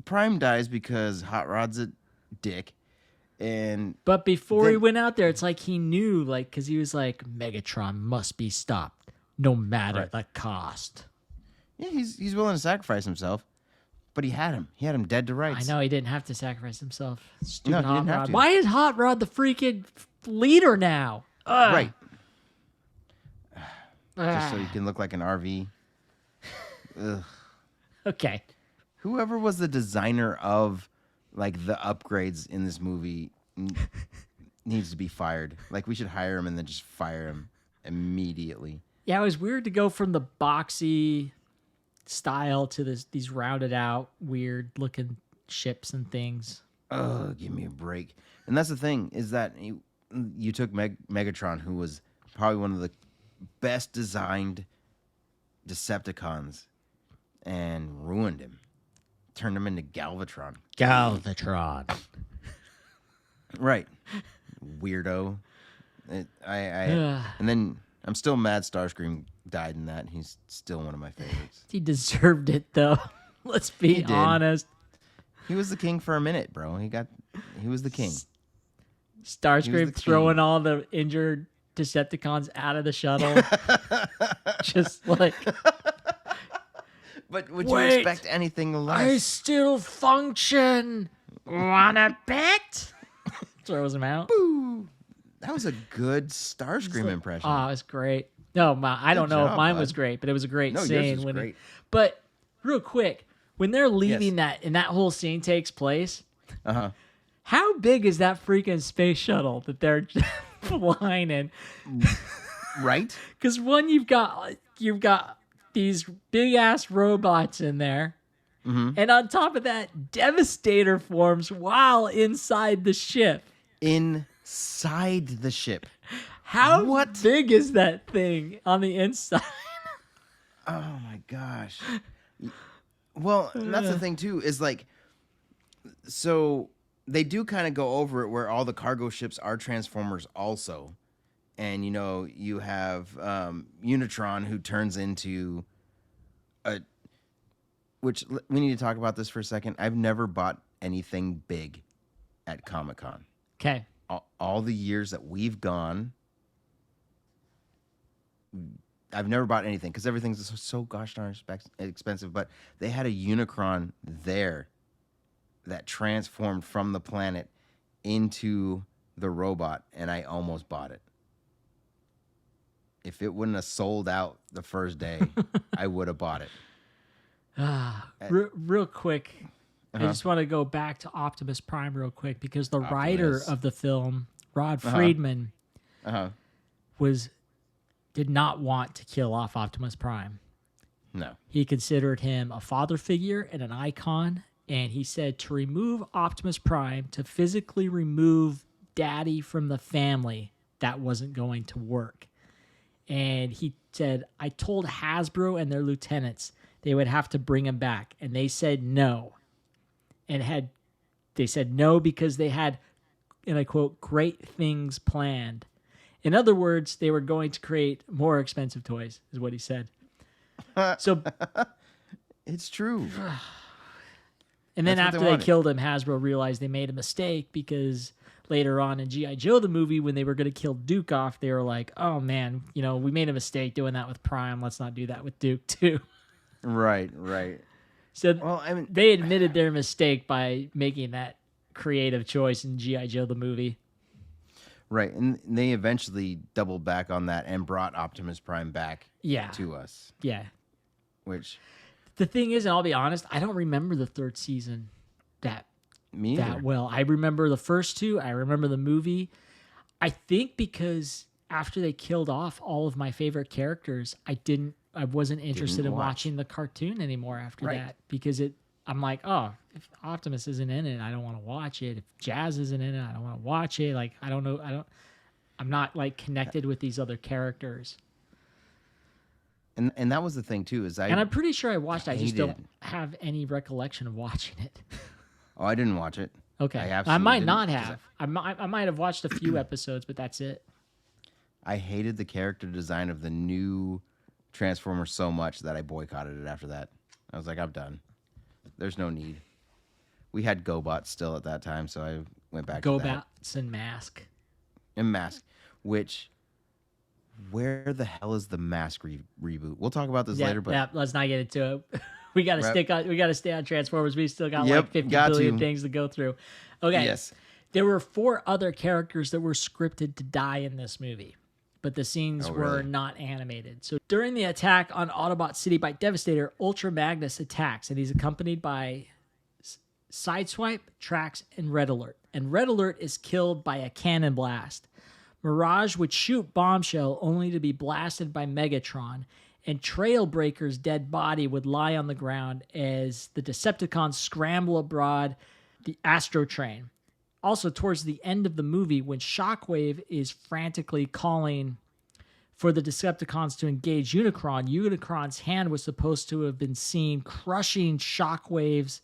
Prime dies because Hot Rod's a dick.
But before he went out there, it's like he knew, like, because he was like, Megatron must be stopped, no matter the cost.
Yeah, he's willing to sacrifice himself, but he had him. He had him dead to rights.
I know he didn't have to sacrifice himself. Stupid
he
Hot
didn't have
Rod.
to.
Why is Hot Rod the freaking leader now?
Right. Just so you can look like an RV. Ugh.
Okay.
Whoever was the designer of like the upgrades in this movie needs to be fired. Like, we should hire him and then just fire him immediately.
Yeah, it was weird to go from the boxy style to these rounded out, weird looking ships and things.
Oh, give me a break. And that's the thing, is that you took Megatron, who was probably one of the best designed Decepticons, and ruined him. Turned him into Galvatron. Right. Weirdo. And then I'm still mad Starscream died in that. He's still one of my favorites.
He deserved it, though. Let's be honest.
He was the king for a minute, bro. He was the king.
Starscream throwing all the injured Decepticons out of the shuttle. Just like...
But would you expect anything less?
I still function. Wanna bet? Throws him out.
Boo. That was a good Starscream impression.
Oh, it was great. No, I don't know if mine was great, but it was a great scene.
Yours was great.
But real quick, when they're leaving that and that whole scene takes place, how big is that freaking space shuttle that they're flying in?
Right?
Because one, you've got these big ass robots in there. And on top of that, Devastator forms while inside the ship.
Inside the ship.
How big is that thing on the inside?
Oh my gosh. Well, that's the thing too, is like, so they do kind of go over it where all the cargo ships are Transformers also. And, you have Unitron, who turns into which we need to talk about this for a second. I've never bought anything big at Comic-Con.
Okay.
All the years that we've gone, I've never bought anything because everything's so gosh darn expensive. But they had a Unicron there that transformed from the planet into the robot, and I almost bought it. If it wouldn't have sold out the first day, I would have bought it.
Real quick, I just want to go back to Optimus Prime real quick, because the writer of the film, Rod Friedman, did not want to kill off Optimus Prime.
No.
He considered him a father figure and an icon, and he said to remove Optimus Prime, to physically remove Daddy from the family, that wasn't going to work. And he said, I told Hasbro and their lieutenants they would have to bring him back, and they said no. And they said no because they had, and I quote, great things planned. In other words, they were going to create more expensive toys, is what he said. So
it's true.
And then after they killed him, Hasbro realized they made a mistake, because later on in G.I. Joe, the movie, when they were going to kill Duke off, they were like, oh man, we made a mistake doing that with Prime. Let's not do that with Duke too.
Right.
So they admitted their mistake by making that creative choice in G.I. Joe, the movie.
Right, and they eventually doubled back on that and brought Optimus Prime back to us.
Yeah.
Which...
The thing is, and I'll be honest, I don't remember the third season that well. I remember the first two. I remember the movie. I think because after they killed off all of my favorite characters, I wasn't interested in watching the cartoon anymore after that, because I'm like, oh, if Optimus isn't in it, I don't want to watch it. If Jazz isn't in it, I don't want to watch it. Like, I don't know. I'm not like connected with these other characters.
And that was the thing too, is I'm
pretty sure I watched it. I just don't have any recollection of watching it.
Oh, I didn't watch it.
Okay.
I
I
absolutely
might
didn't,
not
'cause
have. I might have watched a few episodes, but that's it.
I hated the character design of the new Transformers so much that I boycotted it after that. I was like, I'm done. There's no need. We had GoBots still at that time, so I went back to that.
GoBots and Mask.
And Mask, which, where the hell is the Mask reboot? We'll talk about this later, but
yeah, let's not get into it. We got to stay on Transformers. We still got like 50
got
billion
to.
things to go through. Okay.
Yes.
There were 4 other characters that were scripted to die in this movie, but the scenes were not animated. So during the attack on Autobot City by Devastator, Ultra Magnus attacks, and he's accompanied by Sideswipe, Trax, and Red Alert. And Red Alert is killed by a cannon blast. Mirage would shoot Bombshell only to be blasted by Megatron, and Trailbreaker's dead body would lie on the ground as the Decepticons scramble aboard the Astro Train. Also, towards the end of the movie, when Shockwave is frantically calling for the Decepticons to engage Unicron, Unicron's hand was supposed to have been seen crushing Shockwave's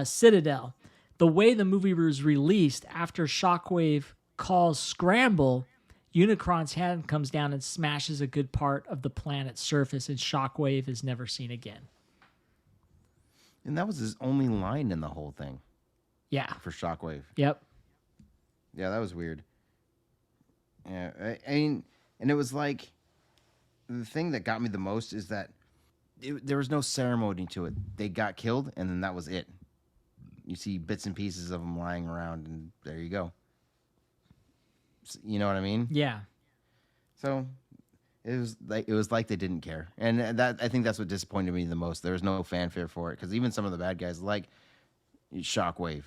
citadel. The way the movie was released, after Shockwave calls Scramble, Unicron's hand comes down and smashes a good part of the planet's surface, and Shockwave is never seen again.
And that was his only line in the whole thing.
Yeah.
For Shockwave.
Yep.
Yeah, that was weird. Yeah, I mean, and it was like, the thing that got me the most is that there was no ceremony to it. They got killed, and then that was it. You see bits and pieces of them lying around, and there you go. You know what I mean?
Yeah.
So it was like they didn't care, and that I think that's what disappointed me the most. There was no fanfare for it, because even some of the bad guys, like Shockwave,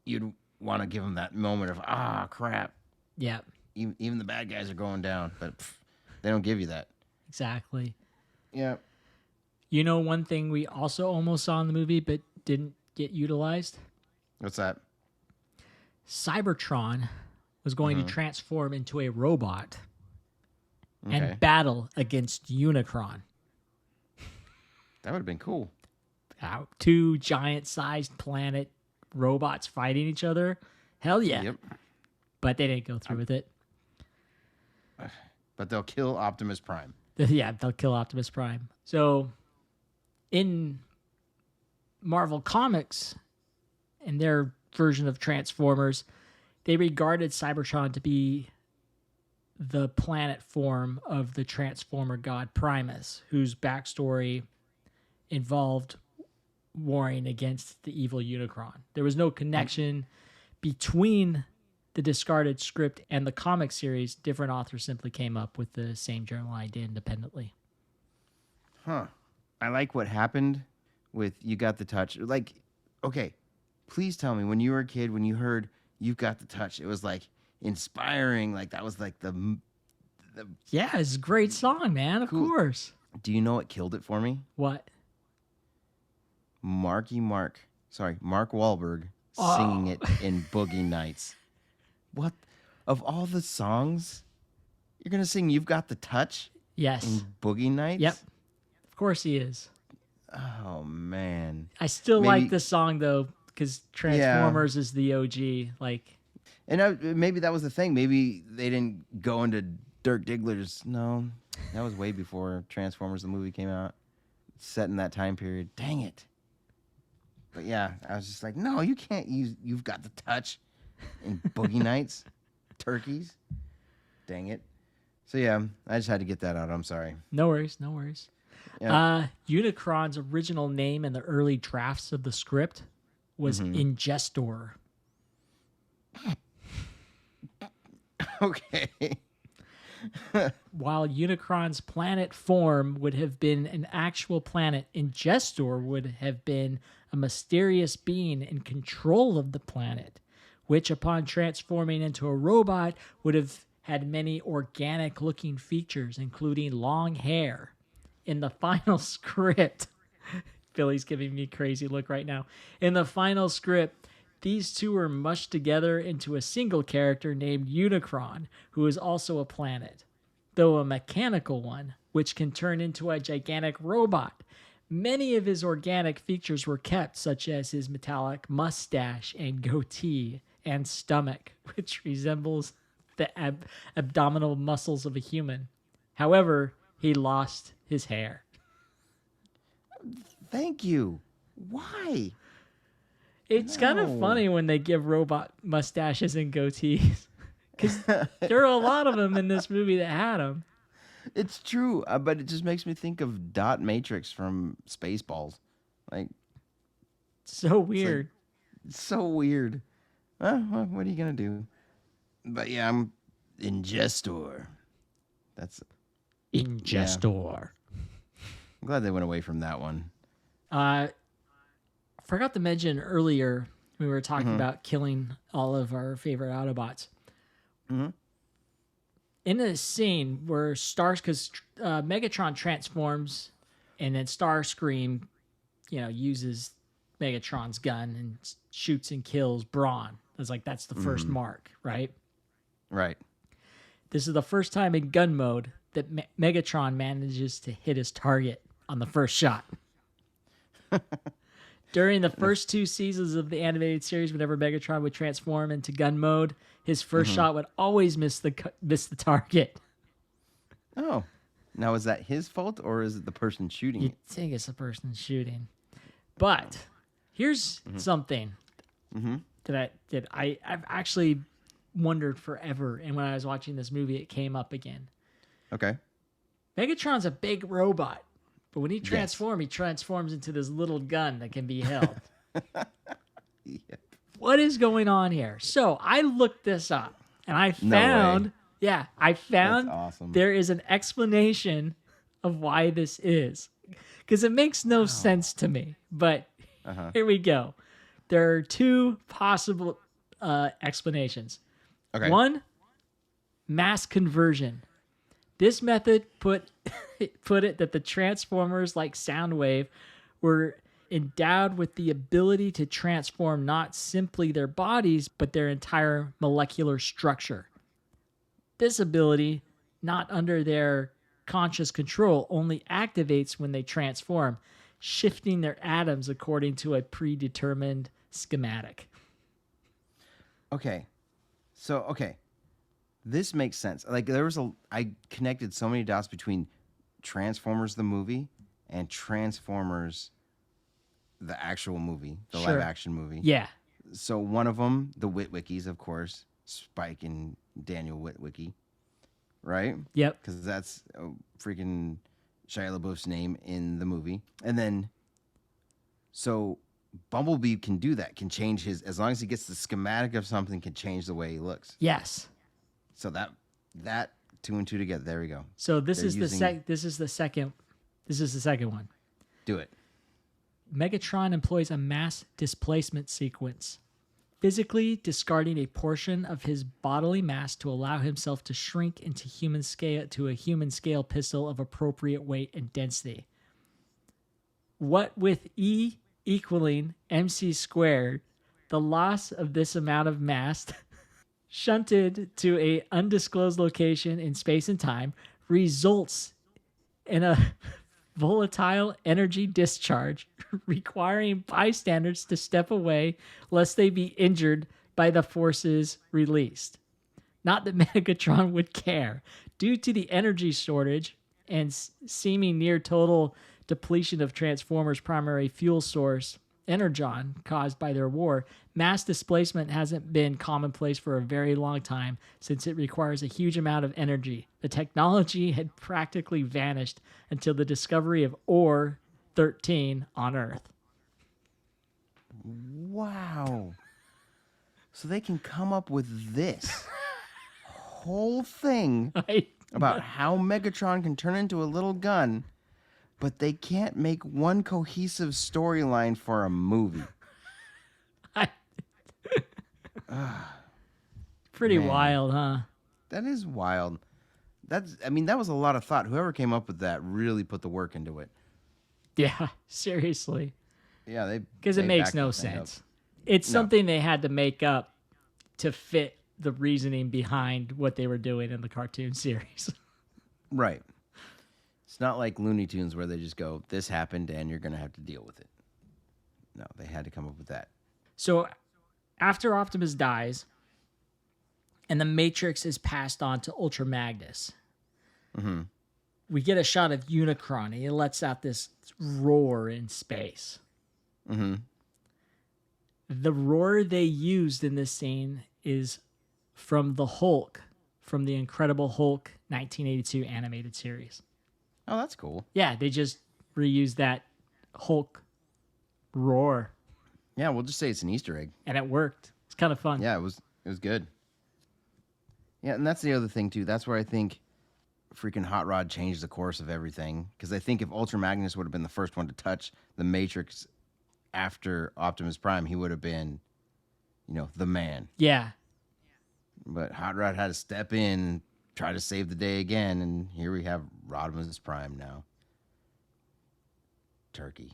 you'd want to give them that moment of crap.
Yeah.
Even the bad guys are going down, but they don't give you that.
Exactly.
Yeah.
You know, one thing we also almost saw in the movie but didn't get utilized?
What's that?
Cybertron was going to transform into a robot
Okay.
and battle against Unicron.
That would have been cool.
2 giant-sized planet robots fighting each other. Hell yeah.
Yep.
But they didn't go through with it.
But they'll kill Optimus Prime.
Yeah, they'll kill Optimus Prime. So, in Marvel Comics, in their version of Transformers, they regarded Cybertron to be the planet form of the Transformer god Primus, whose backstory involved warring against the evil Unicron. There was no connection between the discarded script and the comic series. Different authors simply came up with the same general idea independently.
Huh. I like what happened with You Got the Touch. Like, okay, please tell me, when you were a kid, when you heard You Got the Touch, it was like inspiring. Like, that was like the
Yeah, it's a great song, man. Of course.
Do you know what killed it for me?
What?
Mark Wahlberg singing it in Boogie Nights. What? Of all the songs, you're going to sing You've Got the Touch?
Yes.
In Boogie Nights?
Yep. Of course he is.
Oh, man.
I still like the song, though, because Transformers is the OG. Like,
and maybe that was the thing. Maybe they didn't go into Dirk Diggler's. No, that was way before Transformers, the movie, came out. Set in that time period. Dang it. But yeah, I was just like, no, you can't use You've Got the Touch in Boogie Nights. Turkeys. Dang it. So yeah, I just had to get that out. I'm sorry.
No worries. No worries.
Yeah.
Unicron's original name in the early drafts of the script was Ingestor.
Okay.
While Unicron's planet form would have been an actual planet, Ingestor would have been a mysterious being in control of the planet, which upon transforming into a robot would have had many organic-looking features, including long hair. In the final script, Billy's giving me a crazy look right now. In the final script, these two were mushed together into a single character named Unicron, who is also a planet, though a mechanical one, which can turn into a gigantic robot. Many of his organic features were kept, such as his metallic mustache and goatee and stomach, which resembles the abdominal muscles of a human. However, he lost his hair.
Thank you. Why?
It's kind of funny when they give robot mustaches and goatees. Because there are a lot of them in this movie that had them.
It's true, but it just makes me think of Dot Matrix from Spaceballs. Like,
so weird.
It's so weird. Well, what are you gonna do? But yeah, I'm Ingestor. That's
Ingestor.
Yeah. I'm glad they went away from that one.
Forgot to mention earlier we were talking about killing all of our favorite Autobots.
Mm-hmm.
In a scene where because Megatron transforms, and then Starscream, uses Megatron's gun and shoots and kills Brawn. It's like that's the first mark, right?
Right.
This is the first time in gun mode that Megatron manages to hit his target on the first shot. During the first 2 seasons of the animated series, whenever Megatron would transform into gun mode, his first shot would always miss the target.
Oh. Now, is that his fault, or is it the person shooting it?
You'd think it's the person shooting. But here's something that I've actually wondered forever, and when I was watching this movie, it came up again.
Okay.
Megatron's a big robot. But when he transforms, he transforms into this little gun that can be held.
Yep.
What is going on here? So I looked this up, and I found,
That's awesome.
There is an explanation of why this is. Because it makes no sense to me. But here we go. There are 2 possible explanations.
Okay.
1, mass conversion. This method put it that the Transformers, like Soundwave, were endowed with the ability to transform not simply their bodies, but their entire molecular structure. This ability, not under their conscious control, only activates when they transform, shifting their atoms according to a predetermined schematic.
Okay. So, this makes sense. Like, I connected so many dots between Transformers the movie and Transformers the actual movie, the live action movie.
Yeah.
So one of them, the Witwickies, of course, Spike and Daniel Witwicky, right?
Yep.
Because that's freaking Shia LaBeouf's name in the movie. And then, so Bumblebee can do that, can change as long as he gets the schematic of something, can change the way he looks.
Yes.
So that 2 and 2 together. There we go.
So this is the second one.
Do it.
Megatron employs a mass displacement sequence, physically discarding a portion of his bodily mass to allow himself to shrink into a human scale pistol of appropriate weight and density. What with E equaling mc squared, the loss of this amount of mass shunted to a undisclosed location in space and time results in a volatile energy discharge requiring bystanders to step away lest they be injured by the forces released. Not that Megatron would care. Due to the energy shortage and seeming near total depletion of Transformers' primary fuel source, Energon, caused by their war, mass displacement hasn't been commonplace for a very long time since it requires a huge amount of energy. The technology had practically vanished until the discovery of Ore 13 on Earth.
Wow. So they can come up with this whole thing about how Megatron can turn into a little gun, but they can't make one cohesive storyline for a movie.
Pretty wild, huh?
That is wild. That was a lot of thought. Whoever came up with that really put the work into it.
Yeah, seriously.
Yeah,
because it makes no sense. It's something they had to make up to fit the reasoning behind what they were doing in the cartoon series.
Right. It's not like Looney Tunes where they just go, this happened and you're going to have to deal with it. No, they had to come up with that.
So after Optimus dies and the Matrix is passed on to Ultra Magnus, we get a shot of Unicron, and he lets out this roar in space. The roar they used in this scene is from the Hulk, from the Incredible Hulk 1982 animated series.
Oh, that's cool.
Yeah, they just reused that Hulk roar.
Yeah, we'll just say it's an Easter egg.
And it worked. It's kind of fun.
Yeah, it was good. Yeah, and that's the other thing, too. That's where I think freaking Hot Rod changed the course of everything. Because I think if Ultra Magnus would have been the first one to touch the Matrix after Optimus Prime, he would have been, the man.
Yeah.
But Hot Rod had to step in and try to save the day again, and here we have Rodimus Prime now. Turkey.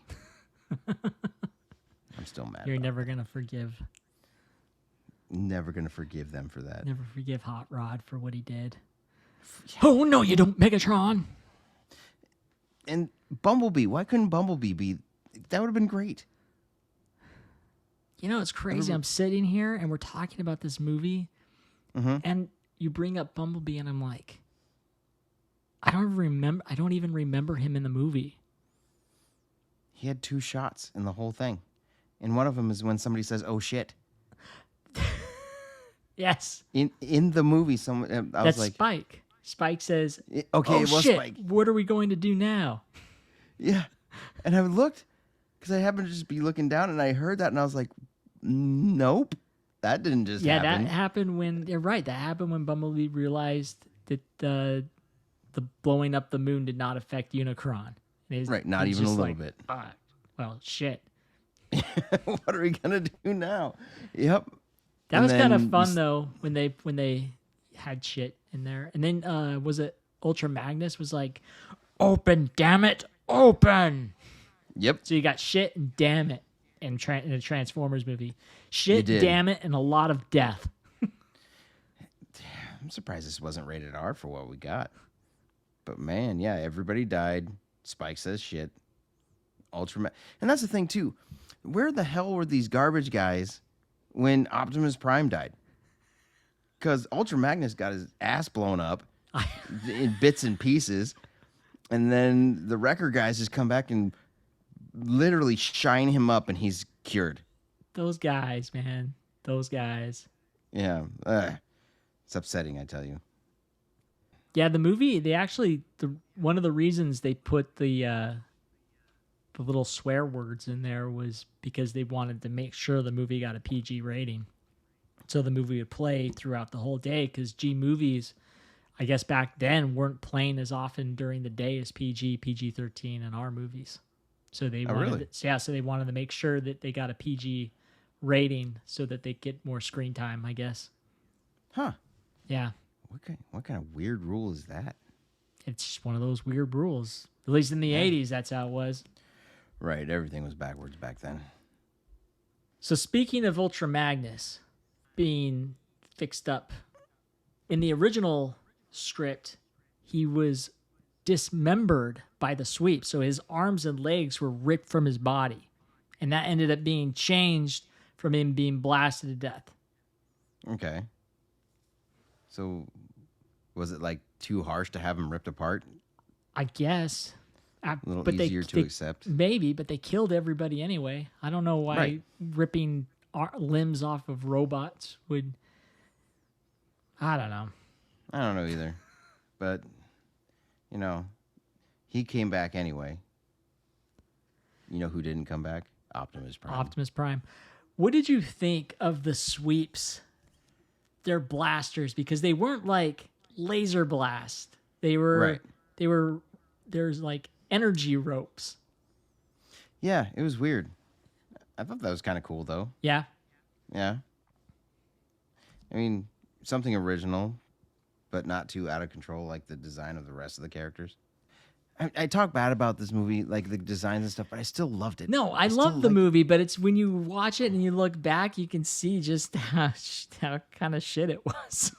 I'm still mad.
You're never going to forgive.
Never going to forgive them for that.
Never forgive Hot Rod for what he did. Yeah. Oh, no, you don't, Megatron.
And Bumblebee. Why couldn't Bumblebee be? That would have been great.
It's crazy. I'm sitting here, and we're talking about this movie, and you bring up Bumblebee, and I'm like, I don't even remember him in the movie.
He had 2 shots in the whole thing. And one of them is when somebody says, "Oh shit."
Yes.
In the movie, someone
That's like, Spike. Spike says,
"Okay,
oh,
it was
shit.
Spike.
What are we going to do now?"
Yeah. And I looked because I happened to just be looking down, and I heard that, and I was like, "Nope, that didn't just happen."
Yeah, that happened when you're right. That happened when Bumblebee realized that the blowing up the moon did not affect Unicron.
Right, not even a little bit.
Well, shit.
What are we gonna do now? Yep.
That was kind of fun though when they had shit in there. And then was it Ultra Magnus was like, "Open, damn it, open."
Yep.
So you got shit and damn it in the Transformers movie. Shit, damn it, and a lot of death.
I'm surprised this wasn't rated R for what we got. But man, yeah, everybody died. Spike says shit. And that's the thing too. Where the hell were these garbage guys when Optimus Prime died? Because Ultra Magnus got his ass blown up in bits and pieces, and then the Wrecker guys just come back and literally shine him up, and he's cured.
Those guys, man. Those guys.
Yeah. It's upsetting, I tell you.
Yeah, the movie, they actually, one of the reasons they put the little swear words in there was because they wanted to make sure the movie got a PG rating. So the movie would play throughout the whole day, because G movies, I guess back then, weren't playing as often during the day as PG-13 and R movies. So they so they wanted to make sure that they got a PG rating so that they get more screen time, I guess.
Huh.
Yeah.
What kind of weird rule is that?
It's just one of those weird rules. At least in the 80s, that's how it was.
Right, everything was backwards back then.
So speaking of Ultra Magnus being fixed up, in the original script, he was dismembered by the sweep. So his arms and legs were ripped from his body. And that ended up being changed from him being blasted to death.
Okay. So was it like too harsh to have him ripped apart?
I guess.
A little easier to accept.
Maybe, but they killed everybody anyway. I don't know why ripping limbs off of robots would... I don't know.
I don't know either. But, he came back anyway. You know who didn't come back? Optimus Prime.
Optimus Prime. What did you think of the sweeps? They're blasters, because they weren't like laser blast. There's like energy ropes.
Yeah, it was weird. I thought that was kind of cool, though.
Yeah.
Yeah. I mean, something original, but not too out of control like the design of the rest of the characters. I talk bad about this movie, like the designs and stuff, but I still loved it.
No, I love the movie, but it's when you watch it and you look back, you can see just how kind of shit it was.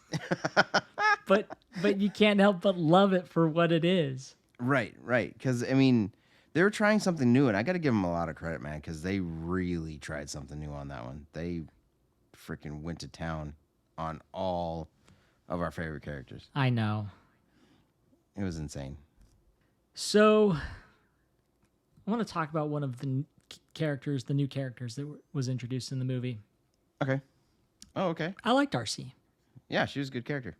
but you can't help but love it for what it is.
Right. Because I mean, they were trying something new, and I got to give them a lot of credit, man, because they really tried something new on that one. They freaking went to town on all of our favorite characters.
I know.
It was insane.
So, I want to talk about one of the characters, the new characters that was introduced in the movie.
Okay. Oh, okay.
I liked RC.
Yeah, she was a good character.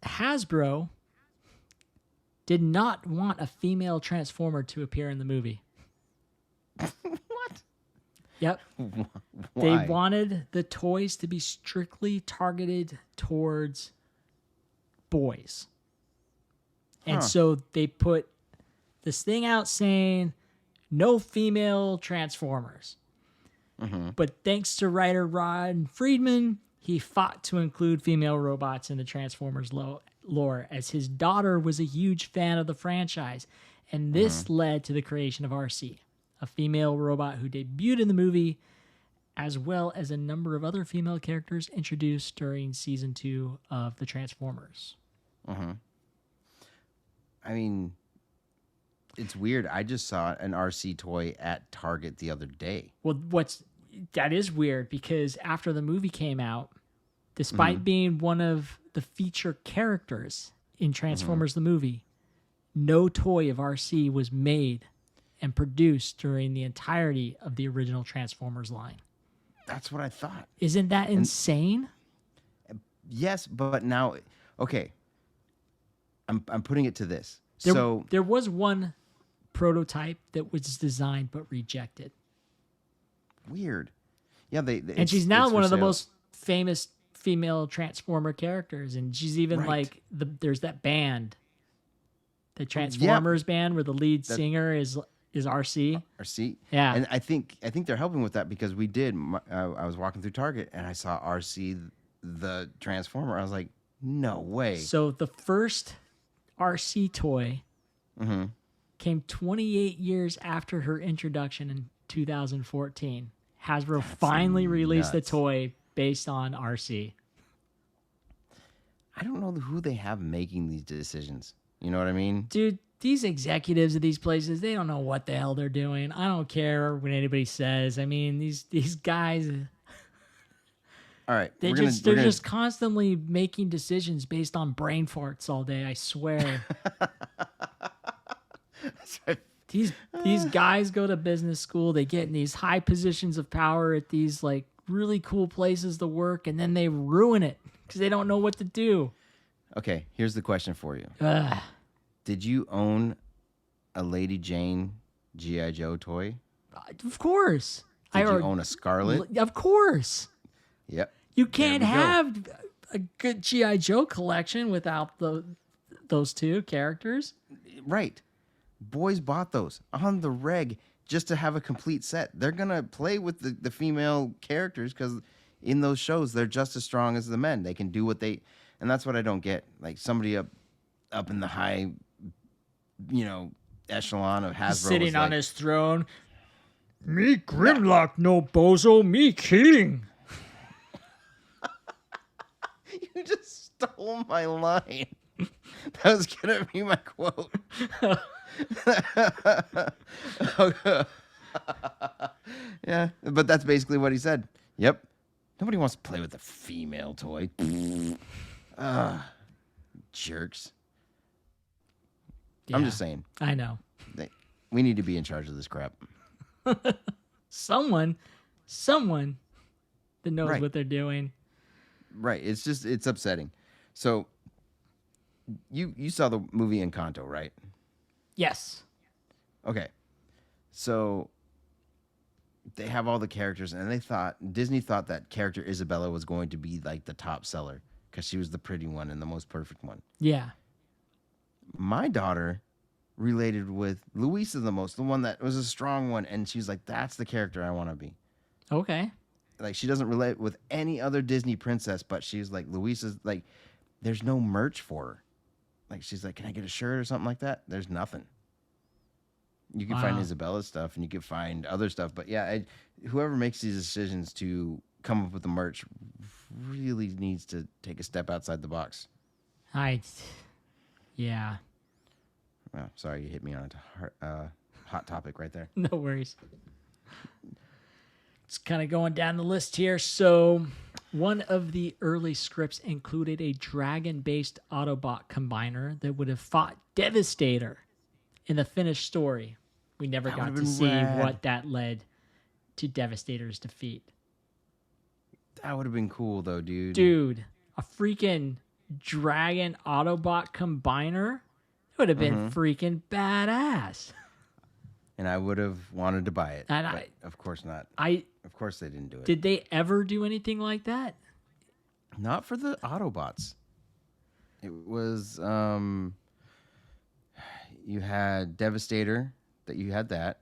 Hasbro did not want a female Transformer to appear in the movie.
What?
Yep.
Why?
They wanted the toys to be strictly targeted towards boys. And so they put this thing out saying no female Transformers.
Mm-hmm.
But thanks to writer Ron Friedman, he fought to include female robots in the Transformers lore, as his daughter was a huge fan of the franchise. And this led to the creation of RC, a female robot who debuted in the movie, as well as a number of other female characters introduced during season 2 of the Transformers.
Mm-hmm. I mean, it's weird. I just saw an RC toy at Target the other day.
Well, that is weird, because after the movie came out, despite being one of the feature characters in Transformers the movie, no toy of RC was made and produced during the entirety of the original Transformers line.
That's what I thought.
Isn't that insane?
Yes, but now, okay. I'm putting it to this.
There was one prototype that was designed but rejected.
Weird. Yeah,
and she's now one of the most famous female Transformer characters, and she's even like there's that band, the Transformers band, where the lead singer is RC.
RC.
Yeah.
And I think they're helping with that, because we did. I was walking through Target and I saw RC the Transformer. I was like, no way.
So the first RC toy came 28 years after her introduction in 2014. Hasbro finally released a toy based on RC.
I don't know who they have making these decisions. You know what I mean?
Dude, these executives of these places, they don't know what the hell they're doing. I don't care what anybody says. I mean, these guys,
all right,
they're just constantly making decisions based on brain farts all day, I swear. These guys go to business school, they get in these high positions of power at these like really cool places to work, and then they ruin it because they don't know what to do.
Okay, here's the question for you. Did you own a Lady Jane G.I. Joe toy?
Of course.
Did you own a Scarlet?
Of course.
Yep.
You can't have a good G.I. Joe collection without those two characters.
Right. Boys bought those on the reg just to have a complete set. They're going to play with the female characters because in those shows, they're just as strong as the men. They can do what they... And that's what I don't get. Like somebody up in the high, echelon of Hasbro
sitting on his throne. Me Grimlock, no bozo, me king.
You just stole my line. That was going to be my quote. Yeah, but that's basically what he said. Yep. Nobody wants to play with a female toy. Jerks. Yeah, I'm just saying.
I know.
We need to be in charge of this crap.
Someone that knows what they're doing.
Right. It's upsetting. So you saw the movie Encanto, right?
Yes.
Okay. So they have all the characters, and Disney thought that character Isabella was going to be like the top seller because she was the pretty one and the most perfect one.
Yeah.
My daughter related with Luisa the one that was a strong one, and she's like, that's the character I want to be.
Okay.
Like, she doesn't relate with any other Disney princess, but she's like, Luisa's like, there's no merch for her. Like, she's like, can I get a shirt or something like that? There's nothing. You can find Isabella's stuff, and you can find other stuff. But yeah, whoever makes these decisions to come up with the merch really needs to take a step outside the box.
Yeah.
Oh, sorry, you hit me on a hot topic right there.
No worries. It's kind of going down the list here. So, one of the early scripts included a dragon-based Autobot combiner that would have fought Devastator in the finished story. We never got to see what that led to Devastator's defeat.
That would have been cool, though, dude.
Dude, a freaking dragon Autobot combiner would have been freaking badass.
And I would have wanted to buy it.
And
but of course not. Of course they didn't do it.
Did they ever do anything like that?
Not for the Autobots. It was you had Devastator, that you had that.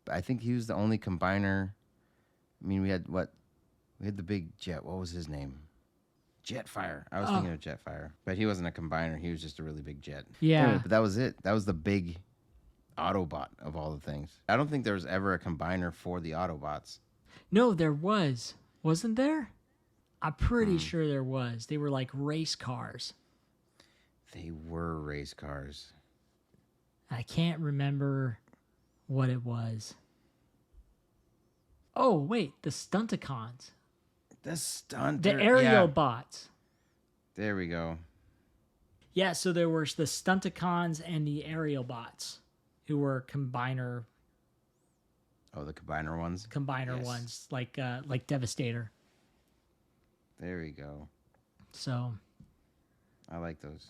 But I think he was the only combiner. I mean, we had the big jet. What was his name? Jetfire. I was thinking of Jetfire. But he wasn't a combiner. He was just a really big jet.
Yeah.
Anyway, but that was it. That was the big Autobot of all the things. I don't think there was ever a combiner for the Autobots.
No, there was. Wasn't there? I'm pretty sure there was. They were like race cars.
They were race cars.
I can't remember what it was. Oh, wait. The Stunticons. The aerial bots.
There we go.
Yeah, so there were the Stunticons and the aerial bots who were combiner.
Oh, the combiner ones?
Ones, like Devastator.
There we go.
So,
I like those.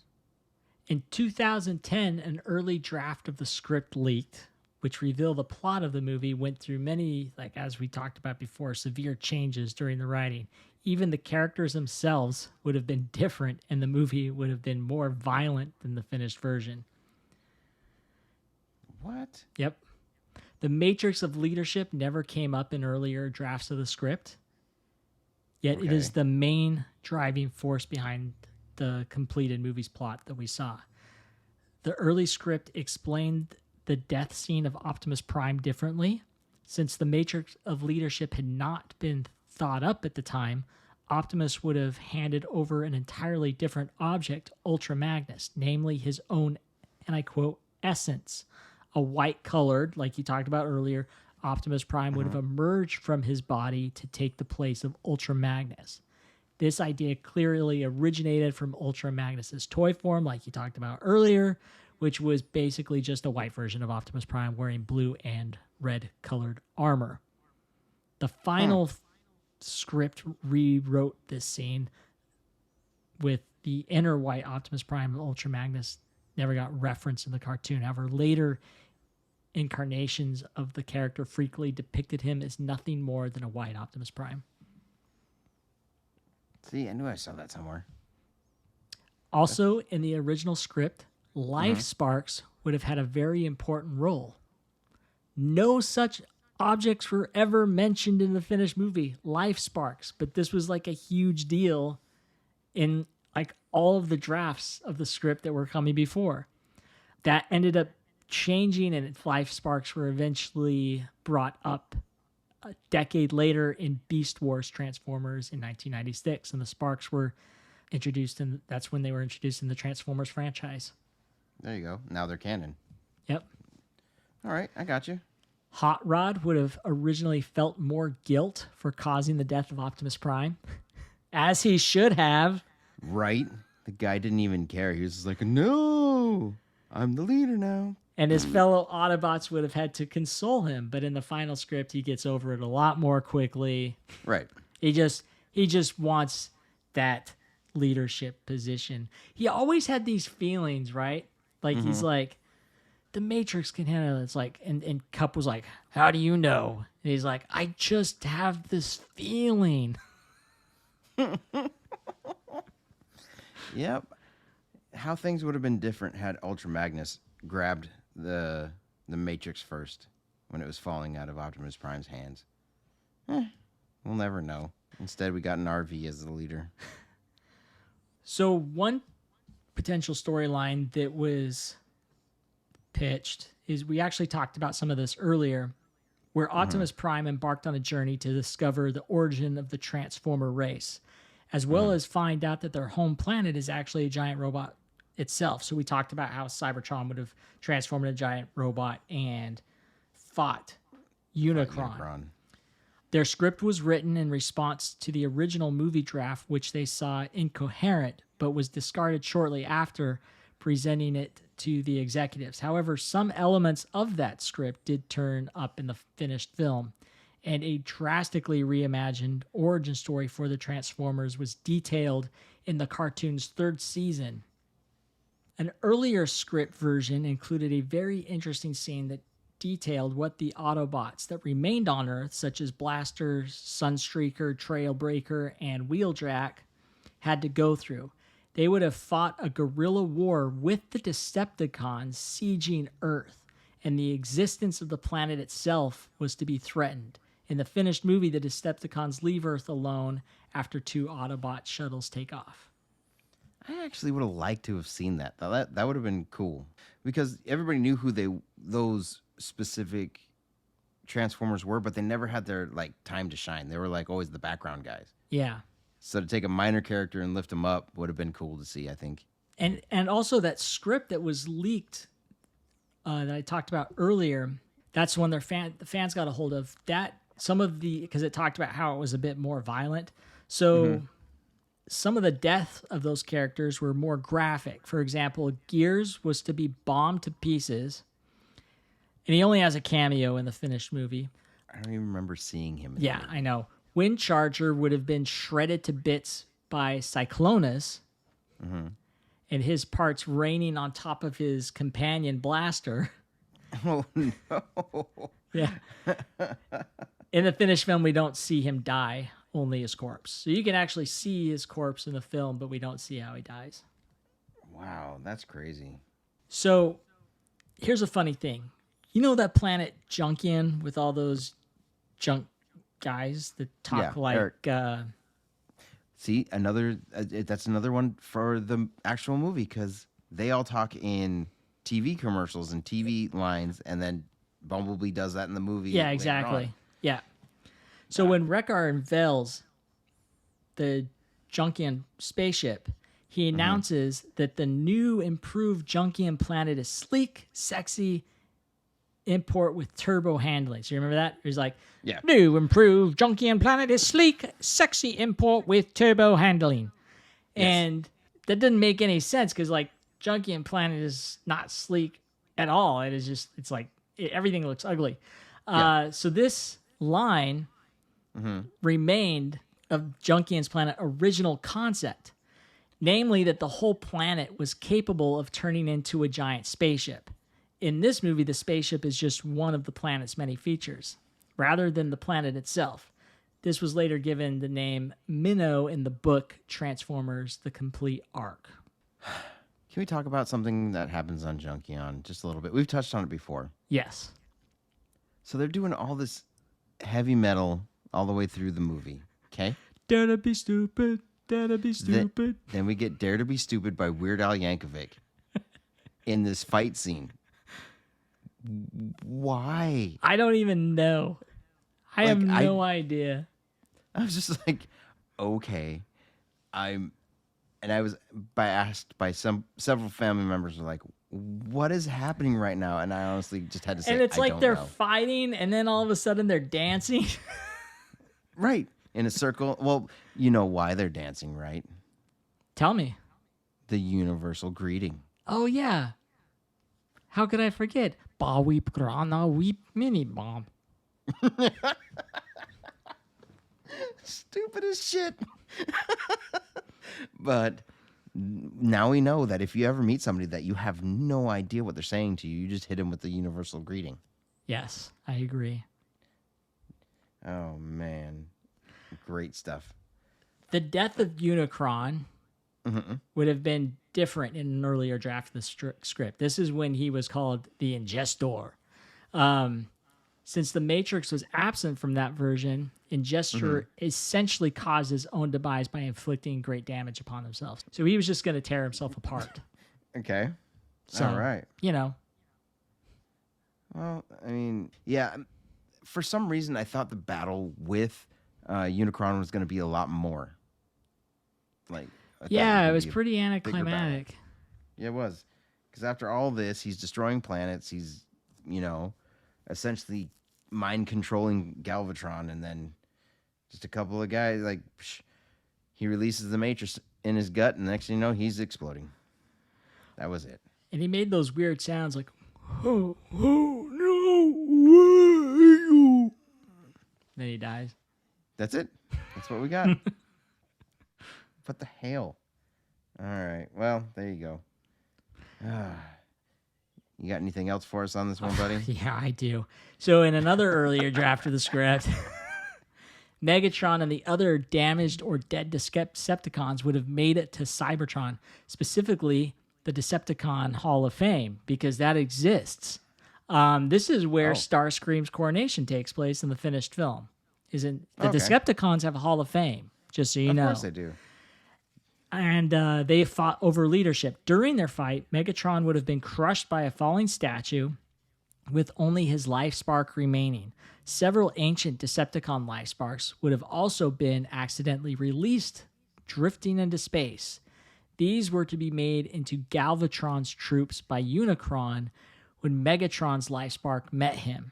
In 2010, an early draft of the script leaked, which revealed the plot of the movie went through many, like as we talked about before, severe changes during the writing. Even the characters themselves would have been different, and the movie would have been more violent than the finished version.
What?
Yep. The matrix of leadership never came up in earlier drafts of the script, yet it is the main driving force behind the completed movie's plot that we saw. The early script explained the death scene of Optimus Prime differently. Since the matrix of leadership had not been thought up at the time, Optimus would have handed over an entirely different object, Ultra Magnus, namely his own, and I quote, essence. A white-colored, like you talked about earlier, Optimus Prime would have emerged from his body to take the place of Ultra Magnus. This idea clearly originated from Ultra Magnus's toy form, like you talked about earlier, which was basically just a white version of Optimus Prime wearing blue and red-colored armor. The final script rewrote this scene with the inner white Optimus Prime and Ultra Magnus never got referenced in the cartoon. However, later incarnations of the character frequently depicted him as nothing more than a white Optimus Prime.
See, I knew I saw that somewhere.
Also, in the original script, life sparks would have had a very important role. No such objects were ever mentioned in the finished movie, life sparks, but this was like a huge deal in like all of the drafts of the script that were coming before. That ended up changing, and life sparks were eventually brought up a decade later in Beast Wars Transformers in 1996, and the sparks were introduced, and that's when they were introduced in the Transformers franchise.
There you go. Now they're canon.
Yep.
All right, I got you.
Hot Rod would have originally felt more guilt for causing the death of Optimus Prime, as he should have.
Right? The guy didn't even care. He was just like, no, I'm the leader now.
And his fellow Autobots would have had to console him, but in the final script, he gets over it a lot more quickly.
Right.
He just wants that leadership position. He always had these feelings, right? Like he's like, the Matrix can handle it. It's like, and Cup was like, how do you know? And he's like, I just have this feeling.
Yep. How things would have been different had Ultra Magnus grabbed the Matrix first when it was falling out of Optimus Prime's hands. We'll never know. Instead, we got an RV as the leader.
So one potential storyline that was pitched is, we actually talked about some of this earlier, where Optimus Prime embarked on a journey to discover the origin of the Transformer race, as well as find out that their home planet is actually a giant robot itself. So we talked about how Cybertron would have transformed into a giant robot and fought Unicron. Their script was written in response to the original movie draft, which they saw incoherent, but was discarded shortly after presenting it to the executives. However, some elements of that script did turn up in the finished film, and a drastically reimagined origin story for the Transformers was detailed in the cartoon's third season. An earlier script version included a very interesting scene that detailed what the Autobots that remained on Earth, such as Blaster, Sunstreaker, Trailbreaker, and Wheeljack, had to go through. They would have fought a guerrilla war with the Decepticons sieging Earth, and the existence of the planet itself was to be threatened. In the finished movie, the Decepticons leave Earth alone after 2 Autobot shuttles take off.
I actually would have liked to have seen that. That would have been cool, because everybody knew who those specific Transformers were, but they never had their like time to shine. They were like always the background guys.
Yeah.
So to take a minor character and lift him up would have been cool to see, I think.
And also that script that was leaked that I talked about earlier, that's when the fans got a hold of that. Because it talked about how it was a bit more violent. So some of the death of those characters were more graphic. For example, Gears was to be bombed to pieces, and he only has a cameo in the finished movie.
I don't even remember seeing him.
Yeah, I know. Windcharger would have been shredded to bits by Cyclonus, and his parts raining on top of his companion Blaster.
Oh, no.
Yeah. In the finished film, we don't see him die, only his corpse. So you can actually see his corpse in the film, but we don't see how he dies.
Wow, that's crazy.
So here's a funny thing. You know that planet Junkion with all those junk guys that talk
See, that's another one for the actual movie, because they all talk in TV commercials and TV lines, and then Bumblebee does that in the movie.
Yeah, exactly. Yeah. So when Wreck-Ar unveils the Junkion spaceship, he announces that the new improved Junkion planet is sleek, sexy, import with turbo handling. So you remember that? He's like, new improved Junkion planet is sleek, sexy import with turbo handling. Yes. And that doesn't make any sense, because like Junkion planet is not sleek at all. It is just, it's like, everything looks ugly. So this line remained of Junkion's planet original concept, namely that the whole planet was capable of turning into a giant spaceship. In this movie, the spaceship is just one of the planet's many features, rather than the planet itself. This was later given the name Minnow in the book Transformers: The Complete Arc.
Can we talk about something that happens on Junkion just a little bit? We've touched on it before.
Yes.
So they're doing all this heavy metal all the way through the movie, okay?
Dare to be stupid, dare to be stupid.
Then we get Dare to Be Stupid by Weird Al Yankovic in this fight scene. Why?
I don't even know. I have no idea.
I was just like, okay. I was asked by several family members, were like, what is happening right now? And I honestly just had to say,
and it's like they're
know.
fighting, and then all of a sudden they're dancing.
Right. In a circle. Well, you know why they're dancing, right?
Tell me.
The universal greeting.
Oh, yeah. How could I forget? Ba Wheep Graaaaagnah Wheep Mini Bomb.
Stupid as shit. But now we know that if you ever meet somebody that you have no idea what they're saying to you, you just hit them with the universal greeting.
Yes, I agree.
Oh, man. Great stuff.
The death of Unicron would have been different in an earlier draft of the script. This is when he was called the Ingestor. Since the Matrix was absent from that version, Ingestor essentially caused his own demise by inflicting great damage upon himself. So he was just going to tear himself apart.
Okay.
So,
all right.
You know.
Well, I mean, yeah. For some reason, I thought the battle with Unicron was going to be a lot more. Like,
yeah, it was pretty anticlimactic.
Yeah, it was. Because after all this, he's destroying planets. He's, essentially mind controlling Galvatron, and then just a couple of guys he releases the Matrix in his gut, and the next thing you know, he's exploding. That was it.
And he made those weird sounds like, oh no, then he dies.
That's it. That's what we got. What the hell? All right. Well, there you go. You got anything else for us on this one, buddy?
Yeah, I do. So in another earlier draft of the script, Megatron and the other damaged or dead Decepticons would have made it to Cybertron, specifically the Decepticon Hall of Fame, because that exists. This is where Starscream's coronation takes place in the finished film. Decepticons have a Hall of Fame, just so you know.
Of course they do.
And they fought over leadership. During their fight, Megatron would have been crushed by a falling statue with only his life spark remaining. Several ancient Decepticon life sparks would have also been accidentally released, drifting into space. These were to be made into Galvatron's troops by Unicron when Megatron's life spark met him.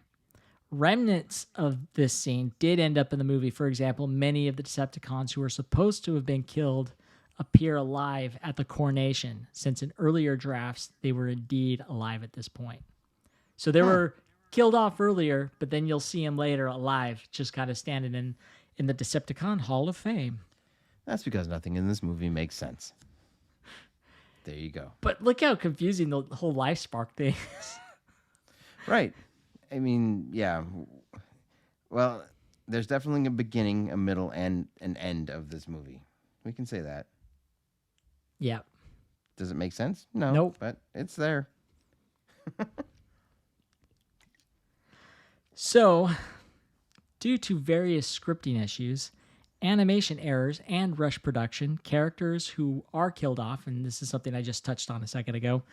Remnants of this scene did end up in the movie. For example, many of the Decepticons who were supposed to have been killed appear alive at the coronation, since in earlier drafts they were indeed alive at this point. So they were killed off earlier, but then you'll see them later alive, just kind of standing in the Decepticon Hall of Fame.
That's because nothing in this movie makes sense. There you go.
But look how confusing the whole life spark thing is.
Right. I mean, yeah. Well, there's definitely a beginning, a middle, and an end of this movie. We can say that.
Yeah.
Does it make sense? No.
Nope.
But it's there.
So, due to various scripting issues, animation errors, and rush production, characters who are killed off, and this is something I just touched on a second ago,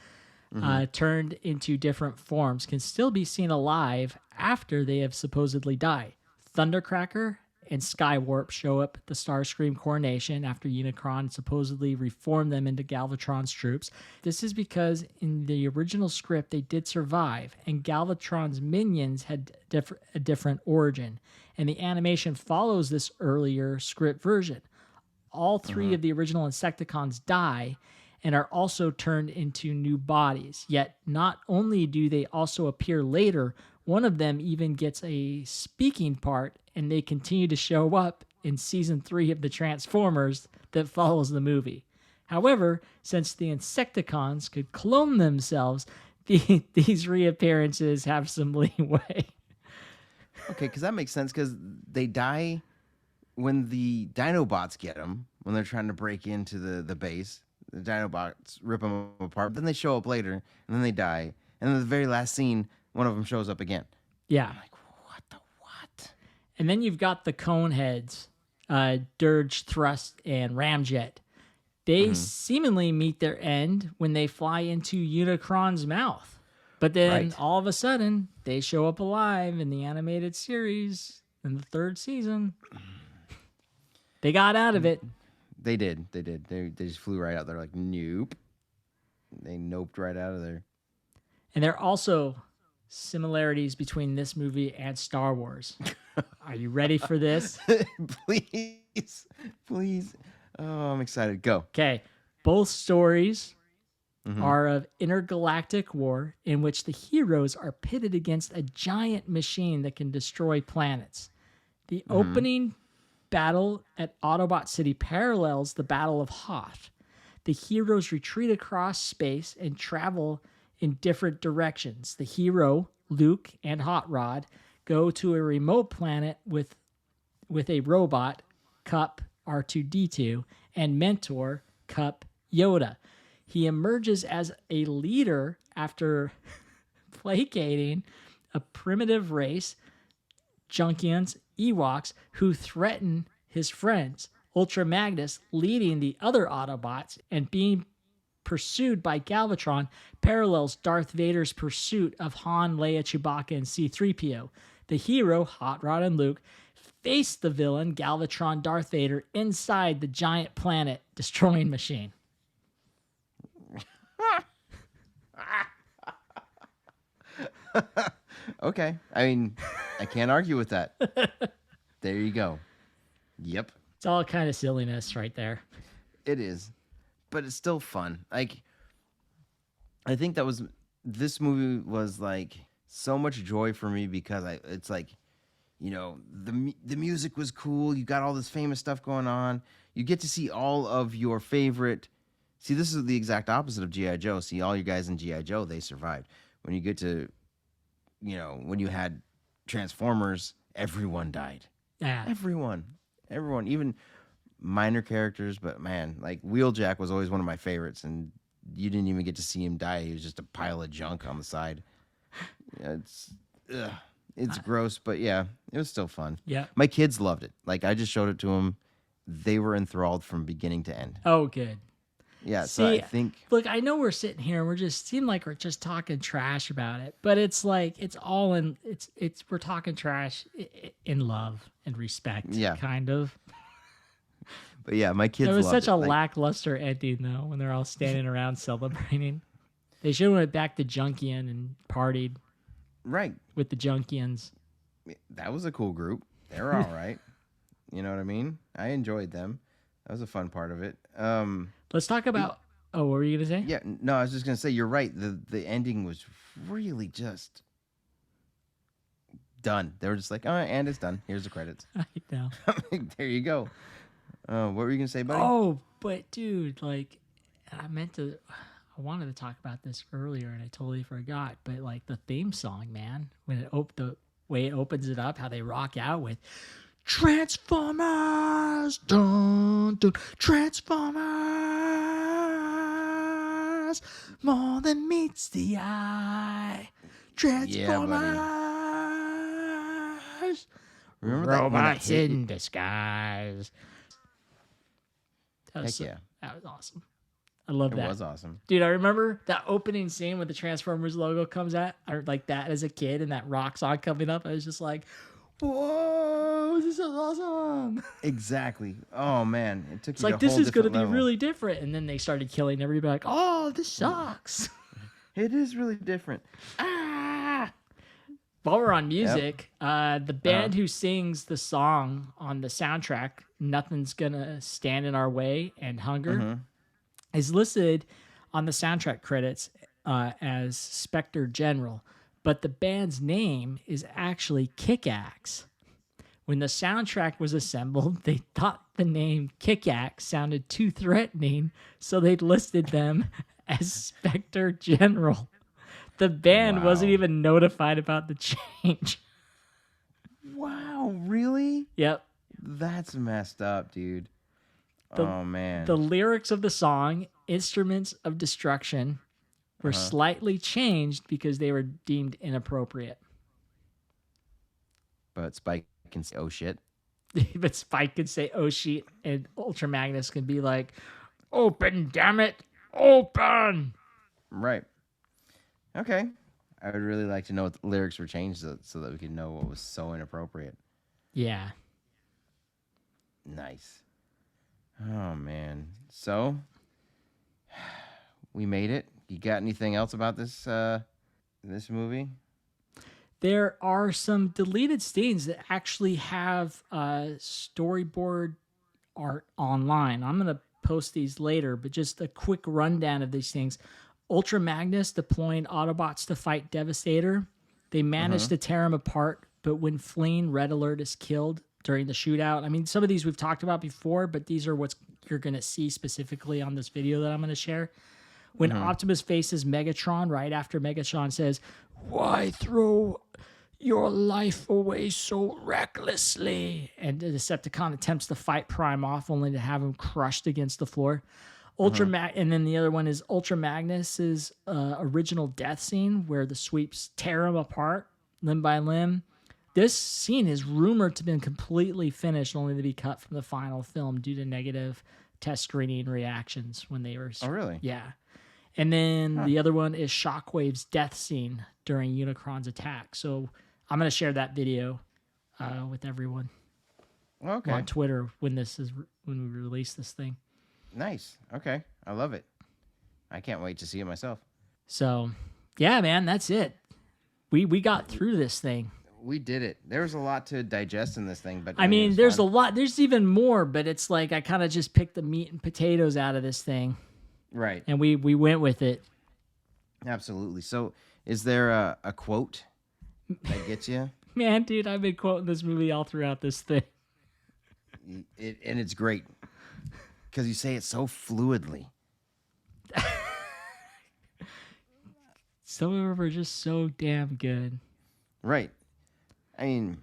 turned into different forms can still be seen alive after they have supposedly died. Thundercracker and Skywarp show up at the Starscream coronation after Unicron supposedly reformed them into Galvatron's troops. This is because in the original script they did survive, and Galvatron's minions had a different origin, and the animation follows this earlier script version. All three of the original Insecticons die and are also turned into new bodies. Yet not only do they also appear later, one of them even gets a speaking part, and they continue to show up in season 3 of the Transformers that follows the movie. However, since the Insecticons could clone themselves, these reappearances have some leeway.
Okay, because that makes sense, because they die when the Dinobots get them, when they're trying to break into the base. The Dinobots rip them apart, then they show up later, and then they die. And then the very last scene, one of them shows up again.
Yeah.
I'm like, what the what?
And then you've got the Coneheads, Dirge, Thrust, and Ramjet. They seemingly meet their end when they fly into Unicron's mouth. But then all of a sudden, they show up alive in the animated series in the 3rd season. They got out of it.
They did. They just flew right out there like, nope. They noped right out of there.
And there are also similarities between this movie and Star Wars. Are you ready for this?
Please. Oh, I'm excited. Go.
Okay. Both stories are of intergalactic war in which the heroes are pitted against a giant machine that can destroy planets. The opening battle at Autobot City parallels the Battle of Hoth. The heroes retreat across space and travel in different directions. The hero, Luke, and Hot Rod go to a remote planet with a robot, Cup R2-D2, and mentor, Cup Yoda. He emerges as a leader after placating a primitive race, Junkians, Ewoks, who threaten his friends. Ultra Magnus leading the other Autobots and being pursued by Galvatron parallels Darth Vader's pursuit of Han, Leia, Chewbacca, and C-3PO. The hero, Hot Rod and Luke, face the villain, Galvatron Darth Vader, inside the giant planet destroying machine.
Okay. I mean, I can't argue with that. There you go. Yep.
It's all kind of silliness right there.
It is. But it's still fun. Like, I think this movie was like so much joy for me because it's like, the music was cool. You got all this famous stuff going on. You get to see all of your favorite. See, this is the exact opposite of G.I. Joe. See, all you guys in G.I. Joe, they survived. When you get to, when you had Transformers, everyone died.
Yeah.
Everyone, even minor characters. But man, like Wheeljack was always one of my favorites, and you didn't even get to see him die. He was just a pile of junk on the side. It's gross, but yeah, it was still fun.
Yeah.
My kids loved it. Like, I just showed it to them. They were enthralled from beginning to end.
Oh, good.
Yeah, so I think...
Look, I know we're sitting here and we're just talking trash about it, but it's like, we're talking trash in love and respect, kind of.
But yeah, my kids loved it.
It was such a lackluster ending, though, when they're all standing around celebrating. They should have went back to Junkion and partied.
Right.
With the Junkions.
That was a cool group. They were all right. You know what I mean? I enjoyed them. That was a fun part of it.
Let's talk about... what were you going to say?
Yeah, no, I was just going to say, you're right. The ending was really just done. They were just like, all right, and it's done. Here's the credits.
I know.
There you go. What were you going to say, buddy?
Oh, but dude, like, I wanted to talk about this earlier and I totally forgot. But like the theme song, man, when the way it opens it up, how they rock out with Transformers, dun, dun, Transformers, more than meets the eye. Transformers,
Remember
robots in disguise. That was awesome. I love that.
It was awesome.
Dude, I remember that opening scene when the Transformers logo comes out. I like that as a kid and that rock song coming up. I was just like, whoa, this is awesome.
Exactly. Oh, man. It took
it's like, this is going to be really different. And then they started killing everybody. Like, oh, this sucks.
It is really different.
While we're on music, the band who sings the song on the soundtrack, Nothing's Gonna Stand in Our Way and Hunger, is listed on the soundtrack credits as Spectre General, but the band's name is actually Kick-Axe. When the soundtrack was assembled, they thought the name Kick-Axe sounded too threatening, so they listed them as Spectre General. The band wasn't even notified about the change.
Wow, really?
Yep.
That's messed up, dude. Oh, man.
The lyrics of the song, Instruments of Destruction, were slightly changed because they were deemed inappropriate.
But Spike can say, oh, shit.
But Spike can say, oh, shit, and Ultra Magnus can be like, open, damn it, open!
Right. Okay. I would really like to know what the lyrics were changed so that we could know what was so inappropriate.
Yeah.
Nice. Oh, man. So, we made it. You got anything else about this this movie?
There are some deleted scenes that actually have storyboard art online. I'm going to post these later, but just a quick rundown of these things. Ultra Magnus deploying Autobots to fight Devastator. They managed to tear him apart, but when fleeing, Red Alert is killed during the shootout. I mean, some of these we've talked about before, but these are what you're going to see specifically on this video that I'm going to share. When Optimus faces Megatron, right after Megatron says, "Why throw your life away so recklessly?" And the Decepticon attempts to fight Prime off, only to have him crushed against the floor. And then the other one is Ultra Magnus's original death scene, where the sweeps tear him apart limb by limb. This scene is rumored to have been completely finished, only to be cut from the final film due to negative test screening reactions when they were...
Oh, really?
Yeah. And then the other one is Shockwave's death scene during Unicron's attack. So I'm going to share that video with everyone on Twitter when we release this thing.
Nice. Okay. I love it. I can't wait to see it myself.
So, yeah, man, that's it. we got through this thing.
We did it. There was a lot to digest in this thing, but
I mean, there's a lot. There's even more, but it's like I kind of just picked the meat and potatoes out of this thing.
Right.
And we went with it.
Absolutely. So, is there a quote that gets you?
Man, dude, I've been quoting this movie all throughout this thing.
And it's great because you say it so fluidly.
Some of them are just so damn good.
Right. I mean,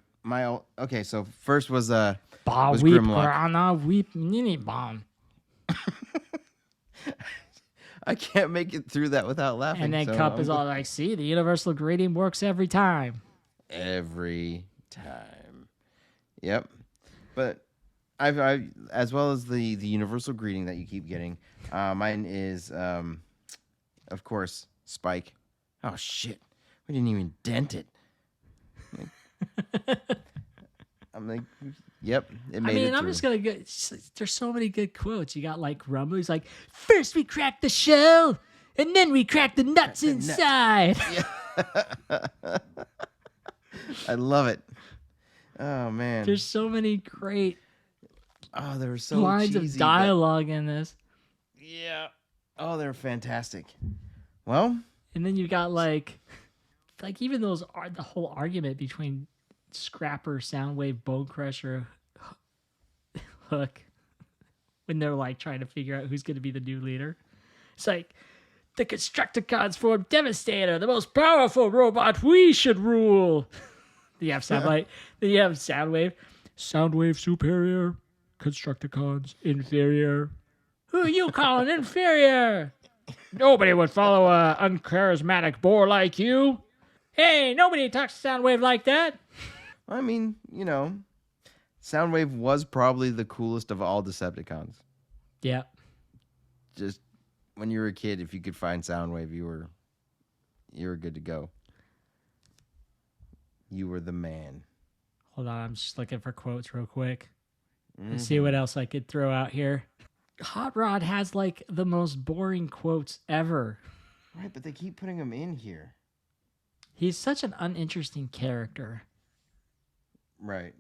okay. So first was
Wheep,
Grimlock.
Wheep, Nini Bomb.
I can't make it through that without laughing.
And then Cup is all like, "See, the universal grading works every time."
Every time. Yep. But I've as well as the universal greeting that you keep getting. Mine is, of course, Spike. Oh shit! We didn't even dent it. I'm like, yep. It made it
I'm
through.
just gonna go. There's so many good quotes. You got like Rumble. He's like, "First we crack the shell, and then we crack the nuts inside."
Yeah. I love it. Oh man.
There's so many great
there were so
lines
cheesy,
of dialogue in this.
Yeah. Oh, they're fantastic. Well,
and then you got like even those are the whole argument between Scrapper, Soundwave, Bone Crusher, Hook, when they're like trying to figure out who's going to be the new leader. It's like the Constructicons form Devastator, the most powerful robot we should rule. Then you have Soundwave. Then you have Soundwave superior, Constructicons inferior. Who you calling inferior? Nobody would follow a uncharismatic bore like you. Hey, nobody talks to Soundwave like that.
I mean, Soundwave was probably the coolest of all Decepticons.
Yeah.
Just when you were a kid, if you could find Soundwave, you were good to go. You were the man.
Hold on, I'm just looking for quotes real quick. Let's see what else I could throw out here. Hot Rod has like the most boring quotes ever.
Right, but they keep putting him in here.
He's such an uninteresting character.
Right.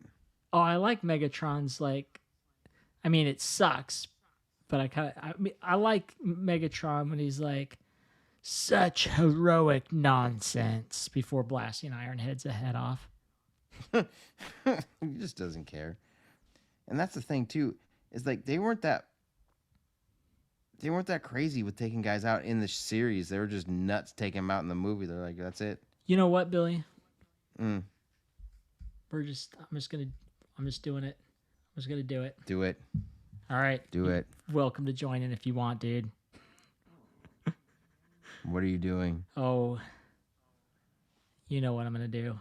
Oh, I like Megatron's it sucks, but I like Megatron when he's like such heroic nonsense before blasting Ironhead's head off.
He just doesn't care. And that's the thing too, is like they weren't that crazy with taking guys out in the series. They were just nuts taking them out in the movie. They're like, that's it.
You know what, Billy?
Mm.
I'm just doing it. I'm just gonna do it.
Do it.
All right.
Do it.
Welcome to join in if you want, dude.
What are you doing?
Oh, you know what I'm gonna do.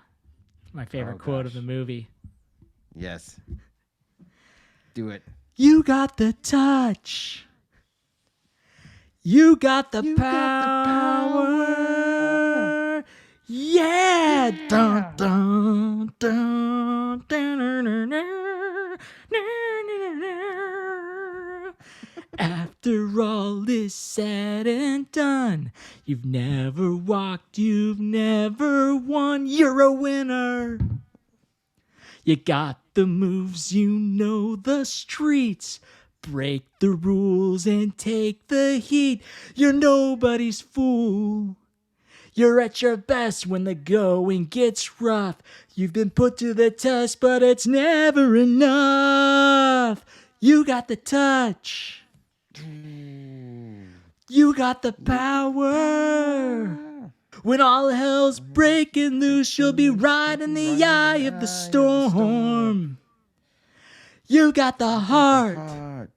My favorite quote of the movie.
Yes. Do it.
You got the touch. You got the power. Yeah. Dun, dun, dun, dun, After all is said and done, you've never walked, you've never won, you're a winner. You got the moves, you know the streets. Break the rules and take the heat. You're nobody's fool. You're at your best when the going gets rough. You've been put to the test, but it's never enough. You got the touch. You got the power. When all hell's breaking loose, you'll be right in the eye of the storm. You got the heart.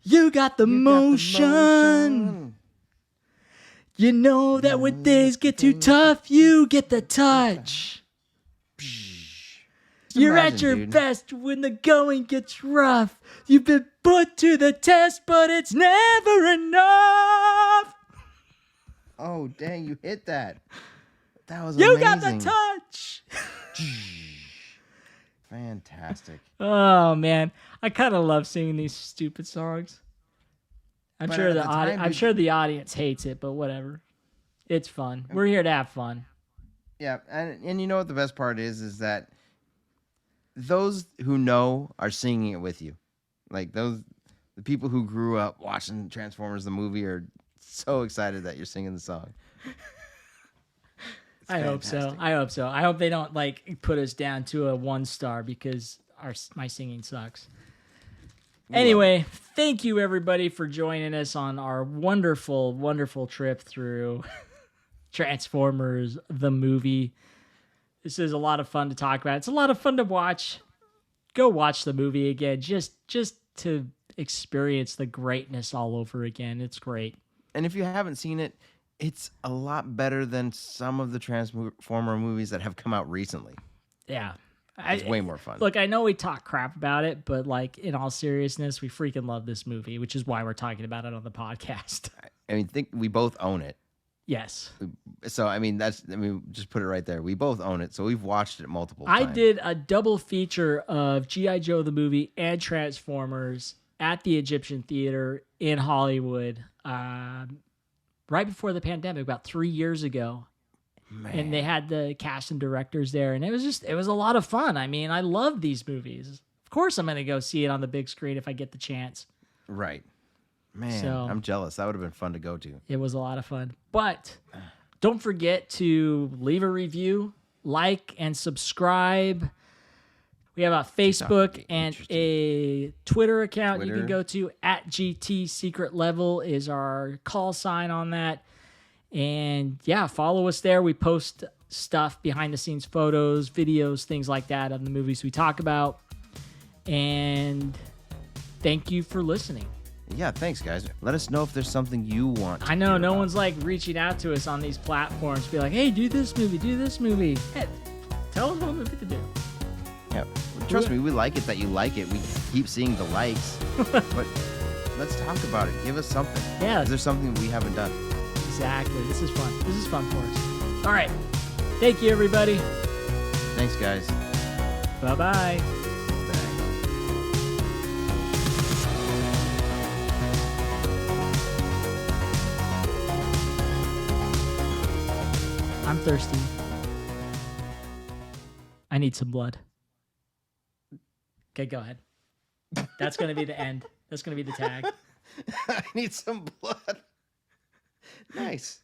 You got the motion. You know that when things get too tough, you get the touch. You're at your best when the going gets rough. You've been put to the test, but it's never enough.
Oh, dang, you hit that. That was
amazing. You
amazing.
got the touch.
Fantastic.
Oh, man. I kind of love singing these stupid songs. I'm sure the audience hates it, but whatever. It's fun. We're here to have fun.
Yeah, and you know what the best part is that those who know are singing it with you. Like the people who grew up watching Transformers the movie are so excited that you're singing the song.
I hope so. I hope they don't like put us down to a 1 star because my singing sucks. Anyway, thank you everybody for joining us on our wonderful, wonderful trip through Transformers the movie. This is a lot of fun to talk about. It's a lot of fun to watch. Go watch the movie again, just to experience the greatness all over again. It's great.
And if you haven't seen it, it's a lot better than some of the Transformer movies that have come out recently.
Yeah.
It's way more fun.
Look, I know we talk crap about it, but like in all seriousness, we freaking love this movie, which is why we're talking about it on the podcast.
I mean, think we both own it.
Yes.
So, just put it right there. We both own it, so we've watched it multiple times.
I did a double feature of G.I. Joe the movie and Transformers at the Egyptian Theater in Hollywood right before the pandemic, about 3 years ago. Man. And they had the cast and directors there, and it was a lot of fun. I mean, I love these movies. Of course, I'm going to go see it on the big screen if I get the chance.
Right. Man, I'm jealous. That would have been fun to go to.
It was a lot of fun. But don't forget to leave a review, like, and subscribe. We have a Facebook and a Twitter account you can go to. @GT Secret Level is our call sign on that. And yeah, follow us there. We post stuff, behind the scenes photos, videos, things like that of the movies we talk about. And thank you for listening.
Yeah, thanks, guys. Let us know if there's something you want.
I know no one's like reaching out to us on these platforms, be like, hey, do this movie, do this movie. Hey, tell us what movie to do.
Yeah, trust me, we like it that you like it. We keep seeing the likes, but let's talk about it. Give us something.
Yeah.
Is there something we haven't done?
Exactly. This is fun. This is fun for us. All right. Thank you, everybody.
Thanks, guys.
Bye-bye. I'm thirsty. I need some blood. Okay, go ahead. That's going to be the end. That's going to be the tag.
I need some blood. Nice.